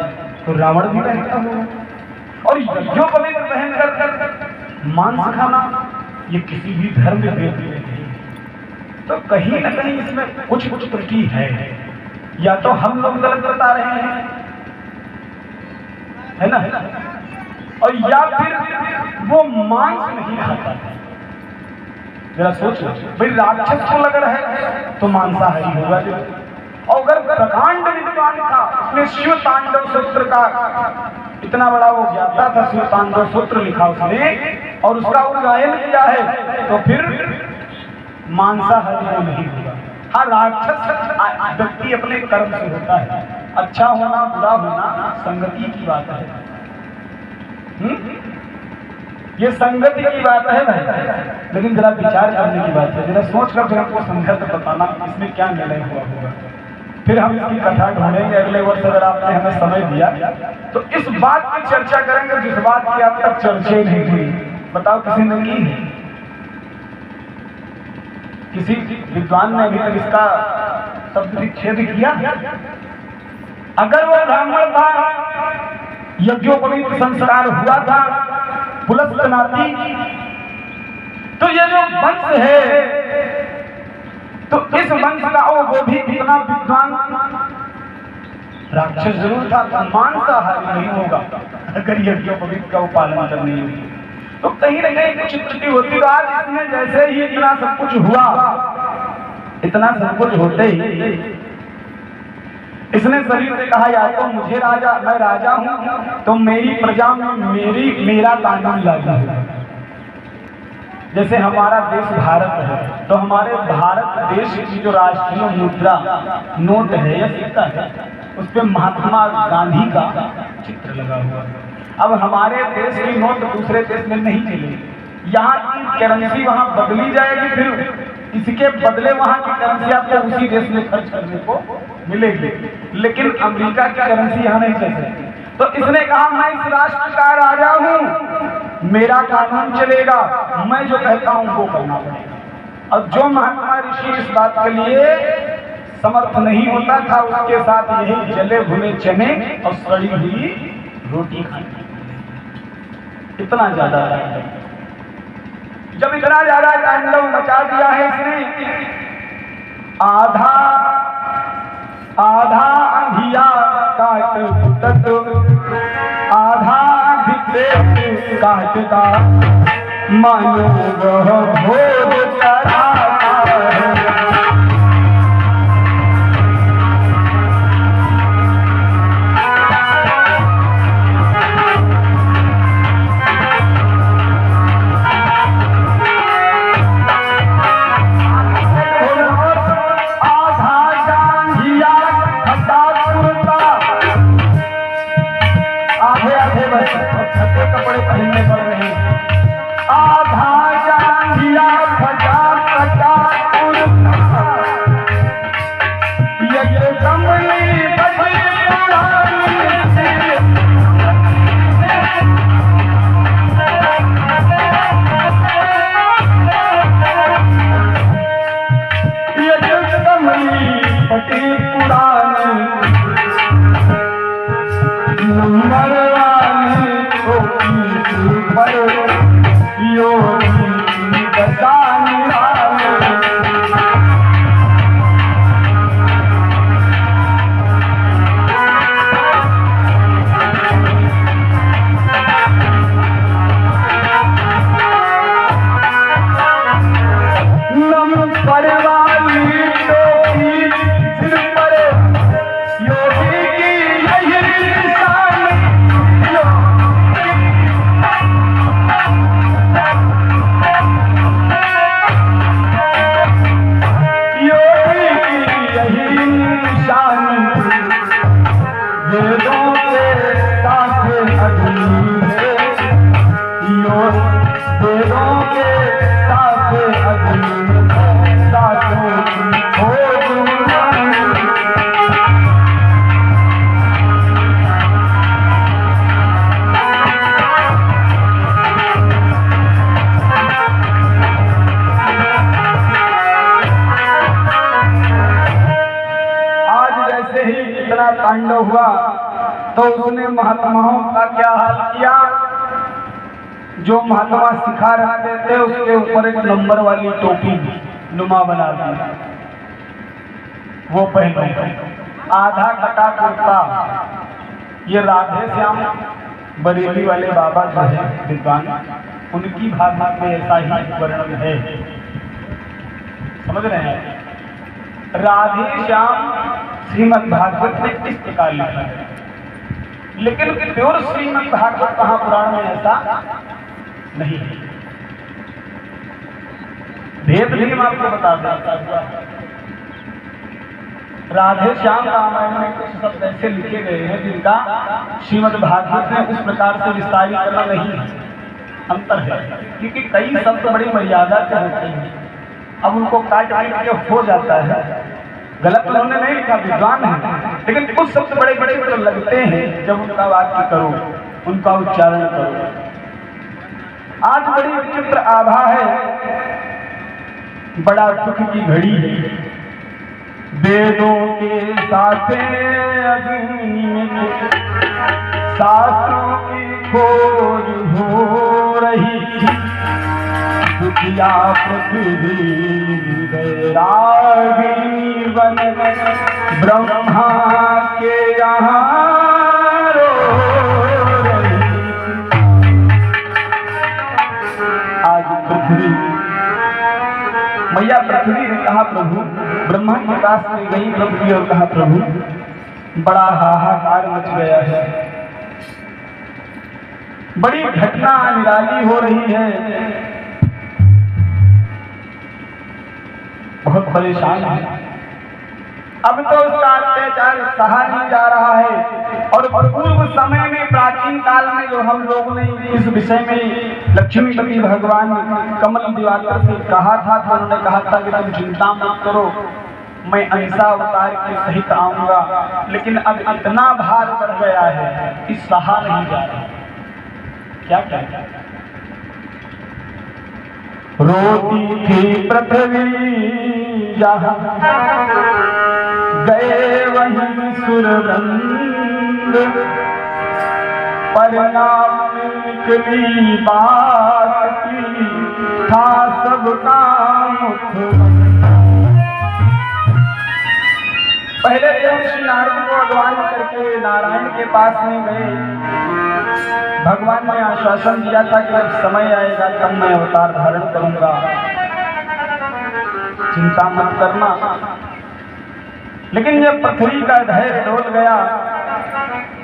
तो रावण भी पहनता होगा। और यज्ञोपवीत पहनकर मांस खाना ये किसी भी धर्म में वेद में नहीं। तो कहीं ना कहीं इसमें कुछ कुछ त्रुटि है, या तो हम लोग गलत बता रहे हैं, है ना? और या फिर वो मांस नहीं खाता। जरा सोचो भाई, राक्षस को लग रहा है तो मांसाहारी होगा जो। और अगर प्रकांड विद्वान था, उसने शिव तांडव सूत्र का इतना बड़ा वो ज्ञाता था, शिव तांडव सूत्र लिखा उसने और उसका उल्लंघन किया है, तो फिर मांसाहारी नहीं होगा। हाँ, राक्षस व्यक्ति अपने कर्म से होता है, अच्छा होना बुरा होना संगति की बात है। ये संगति की बात है भाई, लेकिन जरा विचार करने की बात है। जरा सोच कर फिर हमको समझा तो बताना इसमें क्या निर्णय हुआ होगा, फिर हम इसकी कथा ढूंढेंगे। अगले वर्ष अगर आपने हमें समय दिया तो इस बात की चर्चा करेंगे जिस बात की अब तक चर्चा नहीं हुई। बताओ किसी ने की? किसी विद्वान ने अभी तक इसका शब्द विच्छेद किया? अगर वो ब्राह्मण था, यज्ञोपवीत संस्कार हुआ था, पुलस्त्यनाति, तो ये जो वंश है, तो इस वंश का वो भी कितना विद्वान राक्षस जरूर था, मांसाहारी नहीं होगा अगर यज्ञोपवीत का पालन करनी होगी। तो कहीं ना कहीं कुछ त्रुटि होती। तो आज इसमें जैसे ही इतना सब कुछ हुआ, इतना सब कुछ होते ही इसने शरीर से कहा, या तो मुझे राजा, मैं राजा हूं तो मेरी प्रजा में मेरा कानून लागू होगा। जैसे हमारा देश भारत है, तो हमारे भारत देश की जो राष्ट्रीय मुद्रा नोट है या सिक्का है, उस पे महात्मा गांधी का चित्र लगा हुआ है। अब हमारे देश की नोट दूसरे देश में नहीं चलेगी, यहाँ की करेंसी वहाँ बदली जाएगी, फिर इसके बदले वहाँ की करेंसी आपको उसी देश में खर्च करने को मिलेगी, लेकिन अमेरिका की करेंसी यहाँ नहीं चल सकती। तो इसने कहा, मैं इस राष्ट्र का राजा हूँ, मेरा कानून चलेगा, मैं जो कहता हूँ वो करना पड़ेगा। और जो महात्मा ऋषि इस बात के लिए समर्थ नहीं होता था, उसके साथ यही जले भुने चने और सड़ी हुई रोटी खाई। इतना ज्यादा जब इतना ज्यादा तांडव मचा दिया है इसने, आधा आधा अंधिया काट फुटत, आधा भित्रे काटता, मानो वह भोग कराता है। कपड़े पहनने पड़ रहे हैं। आधा जांघिया फटा फटा ये कमली बड़ी पुरानी ये कमली बड़ी पुरानी नंबर तांडव हुआ तो उसने महात्माओं का क्या हाल किया। जो महात्मा सिखा रहे थे उसके ऊपर एक नंबर वाली टोपी नुमा बना दी, वो पहने, आधा कटा कुर्ता। ये राधे श्याम बरेली वाले बाबा जो है विद्वान, उनकी भाषा में ऐसा ही वर्णन है, समझ रहे हैं। राधे श्याम श्रीमद् भागवत में इस प्रकार लिखा है, लेकिन प्योर श्रीमद् भागवत कहाँ पुराण में ऐसा नहीं है। भेद भी मैं आपको बता देता। राधे श्याम रामायण में कुछ शब्द ऐसे लिखे गए हैं जिनका श्रीमद् भागवत में उस प्रकार से विस्तारित करना नहीं है, अंतर है। क्योंकि कई शब्द बड़ी मर्यादा के होते हैं, अब उनको काट काट के हो जाता है। गलत उन्होंने नहीं लिखा, विद्वान है, लेकिन कुछ शब्द बड़े बड़े जो लगते हैं, जब उनका वाक्य करो, उनका उच्चारण करो। आज बड़ी विचित्र आभा है, बड़ा दुख की घड़ी है। वेदों के साथे शास्त्रों की खोज हो रही, दुखिया पृथ्वी वैरागी बन ब्रह्मा के यहाँ रो रही। आज पृथ्वी मैया पृथ्वी ने कहा प्रभु, ब्रह्मा के पास में गई पृथ्वी और कहा प्रभु बड़ा हाहाकार मच गया है, बड़ी घटना निराली हो रही है, बहुत परेशान है। अब तो उसका अत्याचार सहा नहीं जा रहा है। और पूर्व समय में प्राचीन काल में जो हम लोग ने इस विषय में लक्ष्मीपति भगवान कमल दिवाकर से कहा था, तो उन्होंने कहा था कि तुम चिंता मत करो, मैं अंसा अवतार के सहित आऊंगा। लेकिन अब इतना भार बढ़ गया है कि सहा नहीं जा रहा। क्या क्या रोती थी पृथ्वी जहाँ गए वहीं सुरगंध, परिणाम निकली बात की था सबका मुख। पहले श्री नारद को अगवान करके नारायण के पास में गए। भगवान ने आश्वासन दिया था कि जब समय आएगा तब मैं अवतार धारण करूंगा, चिंता मत करना। लेकिन जब पृथ्वी का धैर्य डोल गया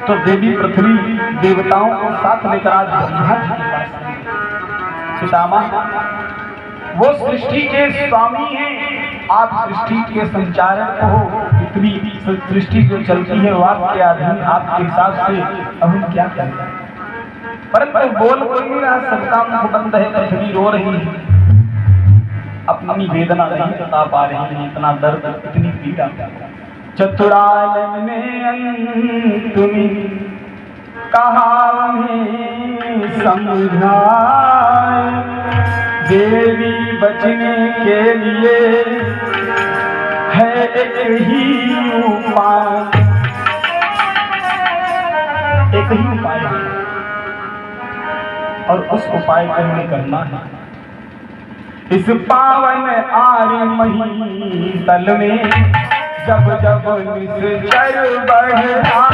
तो देवी पृथ्वी देवताओं को साथ लेकर आज ब्रह्मा जी के पास गई। पितामह, वो सृष्टि के स्वामी हैं, आप सृष्टि के संचालक हो। इतनी सृष्टि जो चलती है वो आपके अधीन, आपके हिसाब से अब हम क्या करें? परंतु बोल कोई नहीं रहा, सबका मुख बंद है। पृथ्वी रो रही है, अपनी वेदना नहीं बता पा रही है, इतना दर्द, इतनी पीड़ा। चतुरालय ने अंत में कहा उन्हें समझाए, देवी बचने के लिए है एक ही उपाय, एक ही उपाय है और उस उपाय को हमें करना है। इस पावन आर्य महीतल में जब जब निश्चर बढ़ाए,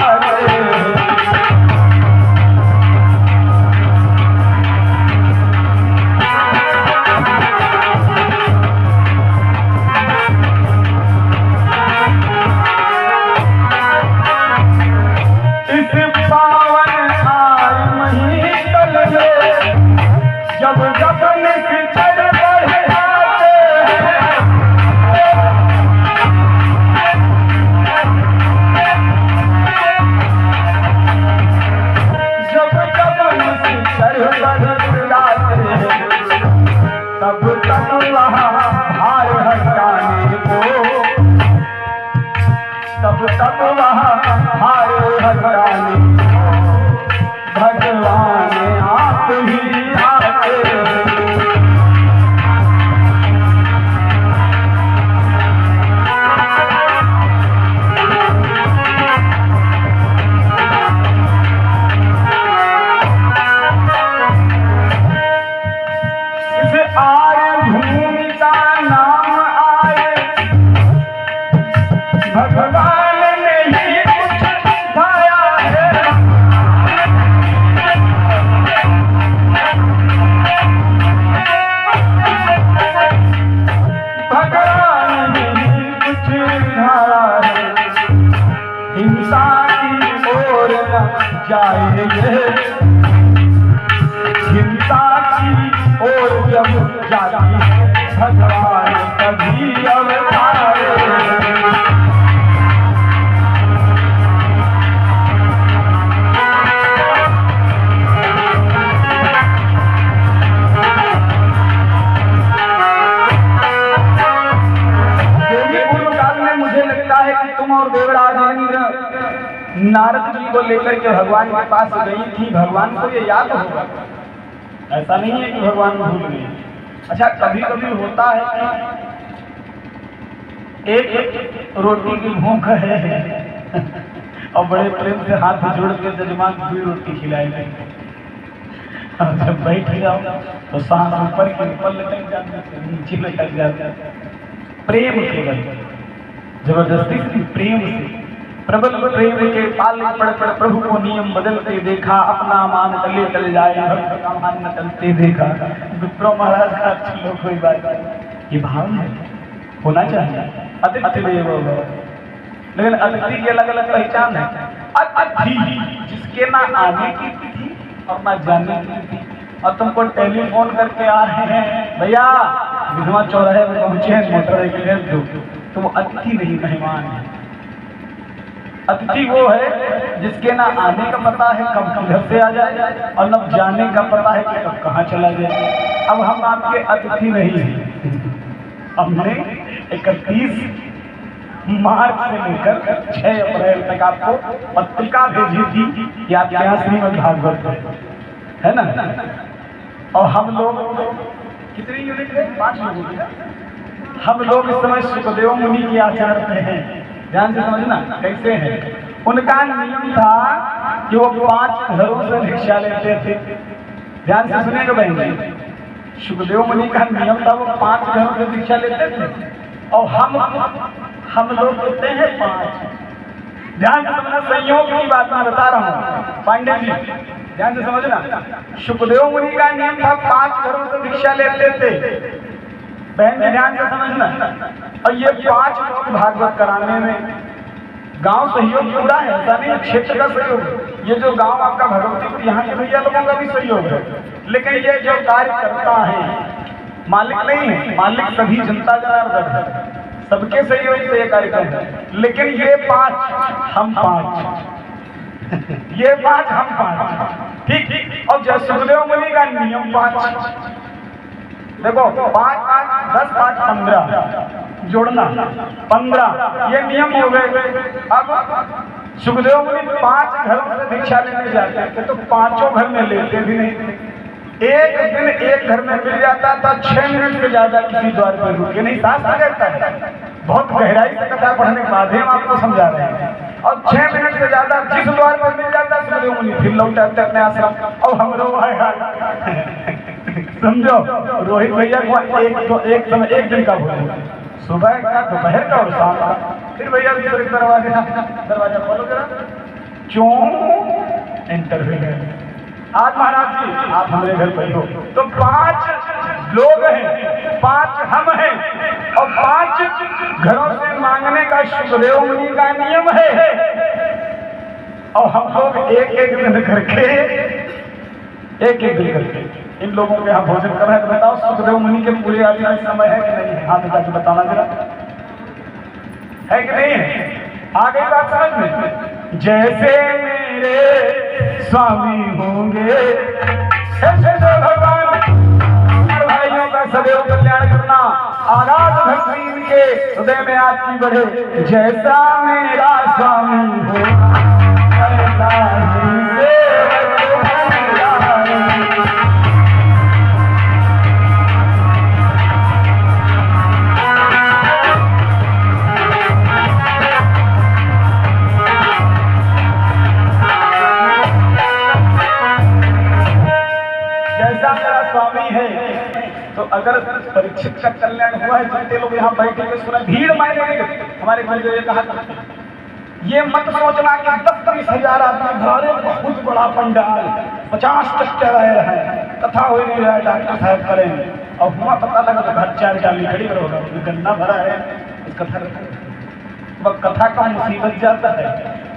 जब जब निश्चर बढ़ाते जब जब निश्चर बढ़ाते तब तक वहाँ भार हटाने को, तब तक वहाँ भार हटाने भगवान आप ही भगवान ने ही कुछ सिखाया है। भगवान ने ही कुछ सिखाया है, हिंसा की ओर न जाएंगे, हिंसा की ओर जब जाती है भगवान कभी अवतार। तुम और देवराज इंद्र नारद जी को लेकर के भगवान के पास गई थी। भगवान को ये याद होगा, ऐसा नहीं है कि भगवान भूल गए। अच्छा, कभी कभी होता है एक रोटी की भूख है और बड़े प्रेम से हाथ जोड़ के जजमान 2 रोटी खिलाएंगे, जब बैठ जाओ तो सांस ऊपर के ऊपर लटक जाते, नीचे लटक जाते। प्रेम केवल जबरदस्ती से, प्रेम से, प्रबल प्रेम के पाले पड़ पड़ प्रभु को नियम बदलते देखा, अपना मान चले चले जाए भक्त का मान न चलते देखा। विप्रो महाराज का चलो कोई बात नहीं, ये भाव है, होना चाहिए। अतिथि देवो भव, लेकिन अतिथि की अलग अलग पहचान है। अतिथि जिसके ना आने की तिथि और ना जाने की तिथि, और तुमको टेलीफोन करके आ रहे हैं भैया विधवा चौराहे में पहुंचे हैं, मोटर एक्सीडेंट दो, तो वो अतिथि नहीं मेहमान है। अतिथि वो है जिसके ना आने का पता है कब किधर से आ जाए और न जाने का पता है कि कब कहाँ चला जाए। अब हम आपके अतिथि नहीं हैं। हमने 31 मार्च से लेकर 6 अप्रैल तक आपको पत्रिका भेजी थी कि आप यहाँ श्रीमद् भागवत है ना, और हम लोग कितनी यूनिट है? 5 लोगों की। हम लोग इस समय सुखदेव मुनि के आचार्य पे हैं, ध्यान से समझना कैसे हैं। उनका नियम था कि वो 5 घरों से भिक्षा लेते थे। ध्यान से सुनेगा बहन, सुखदेव मुनि का नियम था वो 5 घरों से भिक्षा लेते थे और हम लोग लेते हैं 5। ध्यान से समझना, संयोग की बात मैं बता रहा हूँ पांडे जी, ध्यान से समझना। सुखदेव मुनि का नियम था 5 घरों से भिक्षा लेते थे। बहन जी ध्यान से समझना, और ये 5 लोग भागवत कराने में गांव सहयोग पूरा है, ऐसा नहीं, क्षेत्र का सहयोग। ये जो गांव आपका भगवतीपुर, यहाँ के भैया लोगों का भी सहयोग है, लेकिन ये जो कार्य करता है मालिक नहीं है, मालिक सभी जनता जनार्दन है, सबके सहयोग से ये कार्यक्रम है। लेकिन ये 5 हम 5 ये 5 हम 5, ठीक। और जय सुखदेव मुनि का नियम 5, देखो 5 5 10 5 15 जोड़ना 15, ये नियम हो गए। अब सुखदेव मुनि 5 घरों से भिक्षा लेने जाते थे तो 5 घर में लेते भी नहीं थे। एक दिन एक घर में मिल जाता था, 6 मिनट से ज्यादा किसी द्वार पर रुके नहीं। शास्त्र कहता है, बहुत गहराई से कथा पढ़ने के बाद हम आपको समझा रहे हैं। और 6 मिनट से ज्यादा जिस द्वार पर मिल जाता सुखदेव मुनि फिर लौटाते अपने आश्रम। और हम लोग समझो, रोहित भैया को एक दिन का भोजन, सुबह का, दोपहर का और शाम का। फिर भैया दरवाजा खोलो जरा, क्यों इंटरव्यू है आज महाराज जी, आप हमारे घर पे हो। तो 5 लोग हैं, 5 हम हैं, और 5 घरों से मांगने का सुखदेव मुनि का नियम है। और हम लोग एक दिन करके इन लोगों के यहाँ भोजन कर रहे हैं। तो बताओ सुखदेव मुनि के पूरे आदि का समय है कि नहीं है? हाथ उठा के बताना जरा, है कि नहीं है? आ गई बात समझ में? जैसे मेरे स्वामी होंगे ऐसे जो भगवान भाइयों का सदैव कल्याण करना, आगाध भक्ति इनके हृदय में आपकी बढ़े। जैसा मेरा स्वामी हो स्वामी है। तो अगर परीक्षित का कल्याण हुआ है, जितने लोग यहाँ बैठे हुए सुना, भीड़ मायने हमारे घर जो ये कहा, ये मत सोचना कि 10-20 हजार आदमी घरे, बहुत बड़ा पंडाल, 50 ट्रैक्टर आए हैं, कथा हो नहीं रहा है, डॉक्टर साहब करेंगे। और हुआ पता लगा तो घर 4 गाली खड़ी करोगा, गन्ना भरा है, इस कथा का मुसीबत जाता है।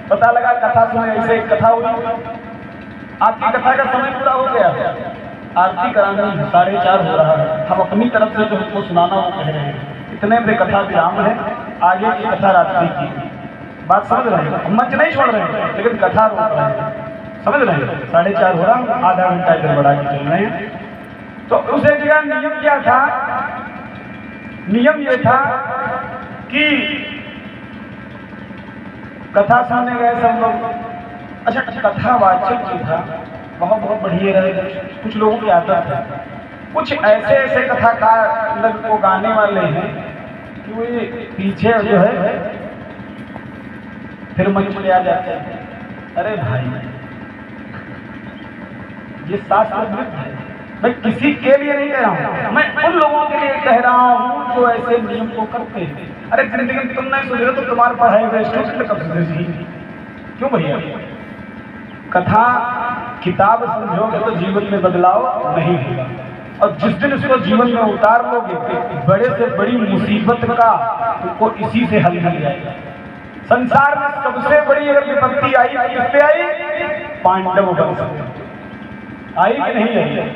पता लगा कथा सुने, ऐसे एक कथा हुई, आपकी कथा का समय पूरा हो गया, आरती कराना 4:30 हो रहा है। हम अपनी तरफ से जो हमको सुनाना वो कह रहे हैं, इतने में कथा विराम है, आगे की कथा रात्रि की। बात समझ रहे हैं? हम मंच नहीं छोड़ रहे हैं, लेकिन कथा रोक रहे हैं, समझ रहे हैं? 4:30 हो रहा, आधा घंटा इधर बढ़ा के चल रहे हैं। तो उस जगह नियम क्या था? नियम ये था कि कथा सुनने गए सब लोग। अच्छा, कथा वाचक जो था बहुत बढ़िया रहेगा। कुछ लोगों की आदत है, कुछ ऐसे कथाकार को गाने वाले हैं कि वो ये पीछे जो है फिर मंच में आ जाते हैं। अरे भाई, ये शास्त्र विरुद्ध है। मैं किसी के लिए नहीं कह रहा हूँ, मैं उन लोगों के लिए कह रहा हूँ जो ऐसे नियम को करते हैं। अरे जिंदगी में तुम नहीं सुधरे तो तुम्हारे पढ़ाई वेस्ट हो, कब सुधरेगी? क्यों भैया? कथा किताब समझोगे तो जीवन में बदलाव नहीं होगा, और जिस दिन इसको जीवन में उतार लोगे बड़े से बड़ी मुसीबत का तुमको इसी से हल मिल जाएगा। संसार में सबसे बड़ी अगर विपत्ति आई तो किससे आई? पांडव वंश आई कि नहीं आई?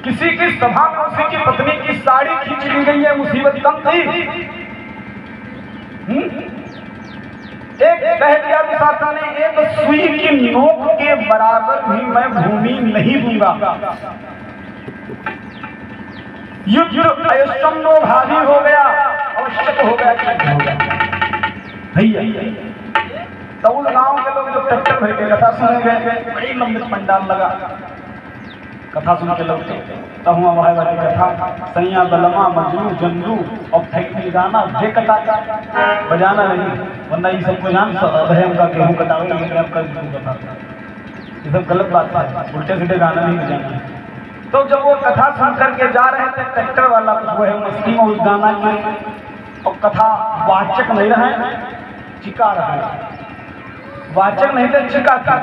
किसी की सभा में उसी की पत्नी की साड़ी खींच ली गई है, मुसीबत कम थी? एक कह दिया विशाखा ने, एक सुई की नोक के बराबर भी मैं भूमि नहीं दूंगा। युद्ध अयस्वनो भावी हो गया, आवश्यक हो गया भैया। तो उस गांव के लोग जो ट्रैक्टर भर के कथा सुने गए, बड़ी लंबी पंडाल लगा। कथा सुन के लगते तब हुआ वह वाली कथा सैया बलमा मजनू जंजू और फैक्ट्री गाना जे कटा बजाना नहीं, वरना ये सबको जान हम का गेहूँ कटावे आपका बता, ये सब गलत बात है, उल्टे सीधे गाना नहीं बजाना। तो जब वो कथा सुन करके जा रहे थे ट्रैक्टर वाला वो है मस्ती में उस गाना में, और कथा वाचक नहीं रहे, चिका रहे, वाचक नहीं थे, चिका था।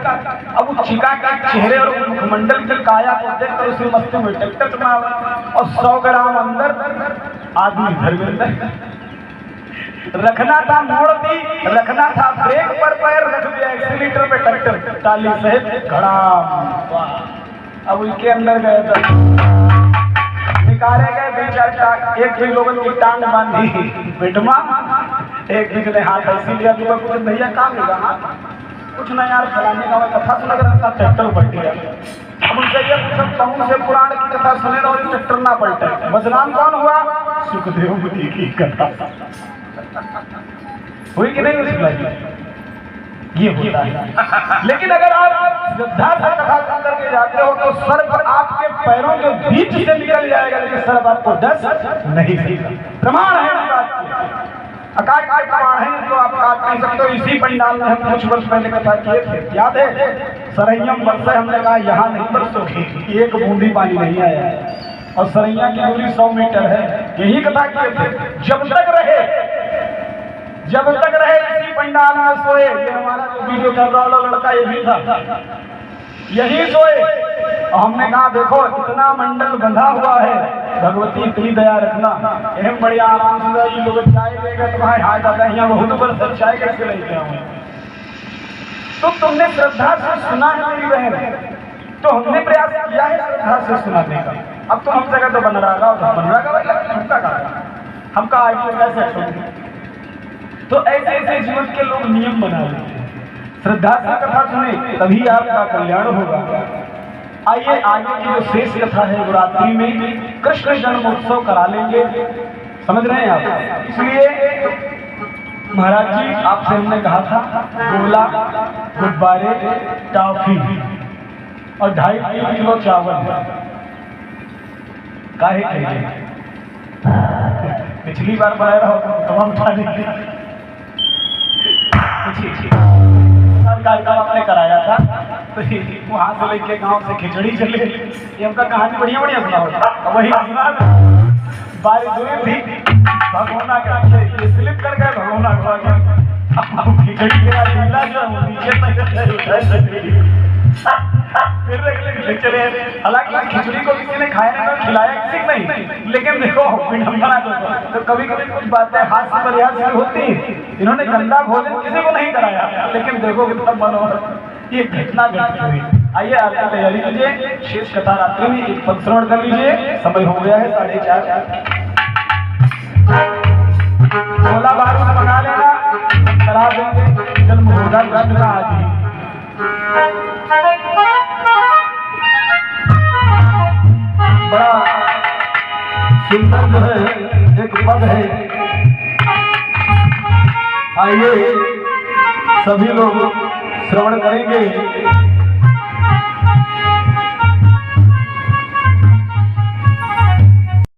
अब उस चिका के चेहरे और मुखमंडल की काया को देखकर उसी मस्ती में ट्रैक्टर चला और 100 ग्राम अंदर आदमी धर्मेंद्र रखना था मोड़ दी, रखना था ब्रेक पर पैर, रख दिया एक्सीलेटर पे ट्रैक्टर टाली सहित खड़ा। अब उनके अंदर गए तो निकाले गए 2-4 टांग, एक भी लोगों की टांग बांधी बेटमा, एक भी ने हाथ ऐसी लिया कि कुछ भैया काम होगा, कुछ ना यार फलाने का कथा सुन रहा ट्रैक्टर पलट गया। अब उनसे ये पूछा से पुराण की कथा सुने और ट्रैक्टर ना पलटे, बदनाम कौन हुआ? सुखदेव मुनि की कथा हुई कि नहीं उसकी ये होता है। लेकिन अगर आप श्रद्धा से कथा सुन करके जाते हो तो सर्प आपके पैरों के बीच से निकल जाएगा, लेकिन सर्प आपको डस नहीं देगा। प्रमाण है इस बात की, अकाट प्रमाण है, तो आप काट नहीं सकते हो। इसी पंडाल में हम कुछ वर्ष पहले कथा किए थे, याद है? सरैयम बरसे, हमने कहा यहाँ नहीं बरसोगी, एक बूंदी पानी नहीं आया, और सरैया की दूरी 100 मीटर है, यही कथा किए थे। जब तक रहे इसी पंडाल में सोए, ये हमारा जो वीडियो कर रहा वाला लड़का ये भी था, यही सोए, और हमने कहा देखो इतना मंडल बंधा हुआ है, भगवती इतनी दया रखना, एहम बढ़िया आराम से ये लोग चाय देगा तुम्हारे हाथ आता है, यहाँ बहुत बरस चाय कैसे लेके आऊँ। तो तुमने श्रद्धा से सुना है मेरी बहन, तो हमने प्रयास किया है श्रद्धा से सुनाने का। अब तो हम जगह तो बन रहा का हमका आगे कैसे छोड़। तो ऐसे ऐसे जीवन के लोग नियम बना लेते हैं, श्रद्धा से कथा सुने तभी आपका कल्याण होगा। आइए आगे की जो शेष कथा है वो रात्रि में कृष्ण जन्मोत्सव करा लेंगे, समझ रहे हैं आप? इसलिए महाराज जी आपसे हमने कहा था गोला, गुब्बारे, टॉफी और 2.5 किलो चावल काहे के पिछली बार बनाया रहा तमाम खाने आपने कराया था, तो वहां से लेके गांव से खिचड़ी चले, ये हमका कहानी बढ़िया बढ़िया सुना होता, वही बारिश हुई थी, भगवाना का स्लिप कर गए, भगवाना को आगे खिचड़ी के फिर चले। हालांकि खिचड़ी को किसी ने खाया नहीं तो खिलाया किसी नहीं, लेकिन देखो विडंबना तो कभी कभी कुछ बातें हास्य प्रयास से होती हैं। इन्होंने गंदा भोजन किसी को नहीं कराया, लेकिन देखो कितना मनोहर ये घटना घटित हुई। आइए आपकी तैयारी कीजिए, शेष कथा रात्रि में एक पद श्रवण कर लीजिए, समय हो गया है 4:30। गोला बारूद बना लेना, करा देंगे जन्म होगा ग्रंथ का आदि। बड़ा सुंदर जो है एक पद है, आइए सभी लोग श्रवण करेंगे।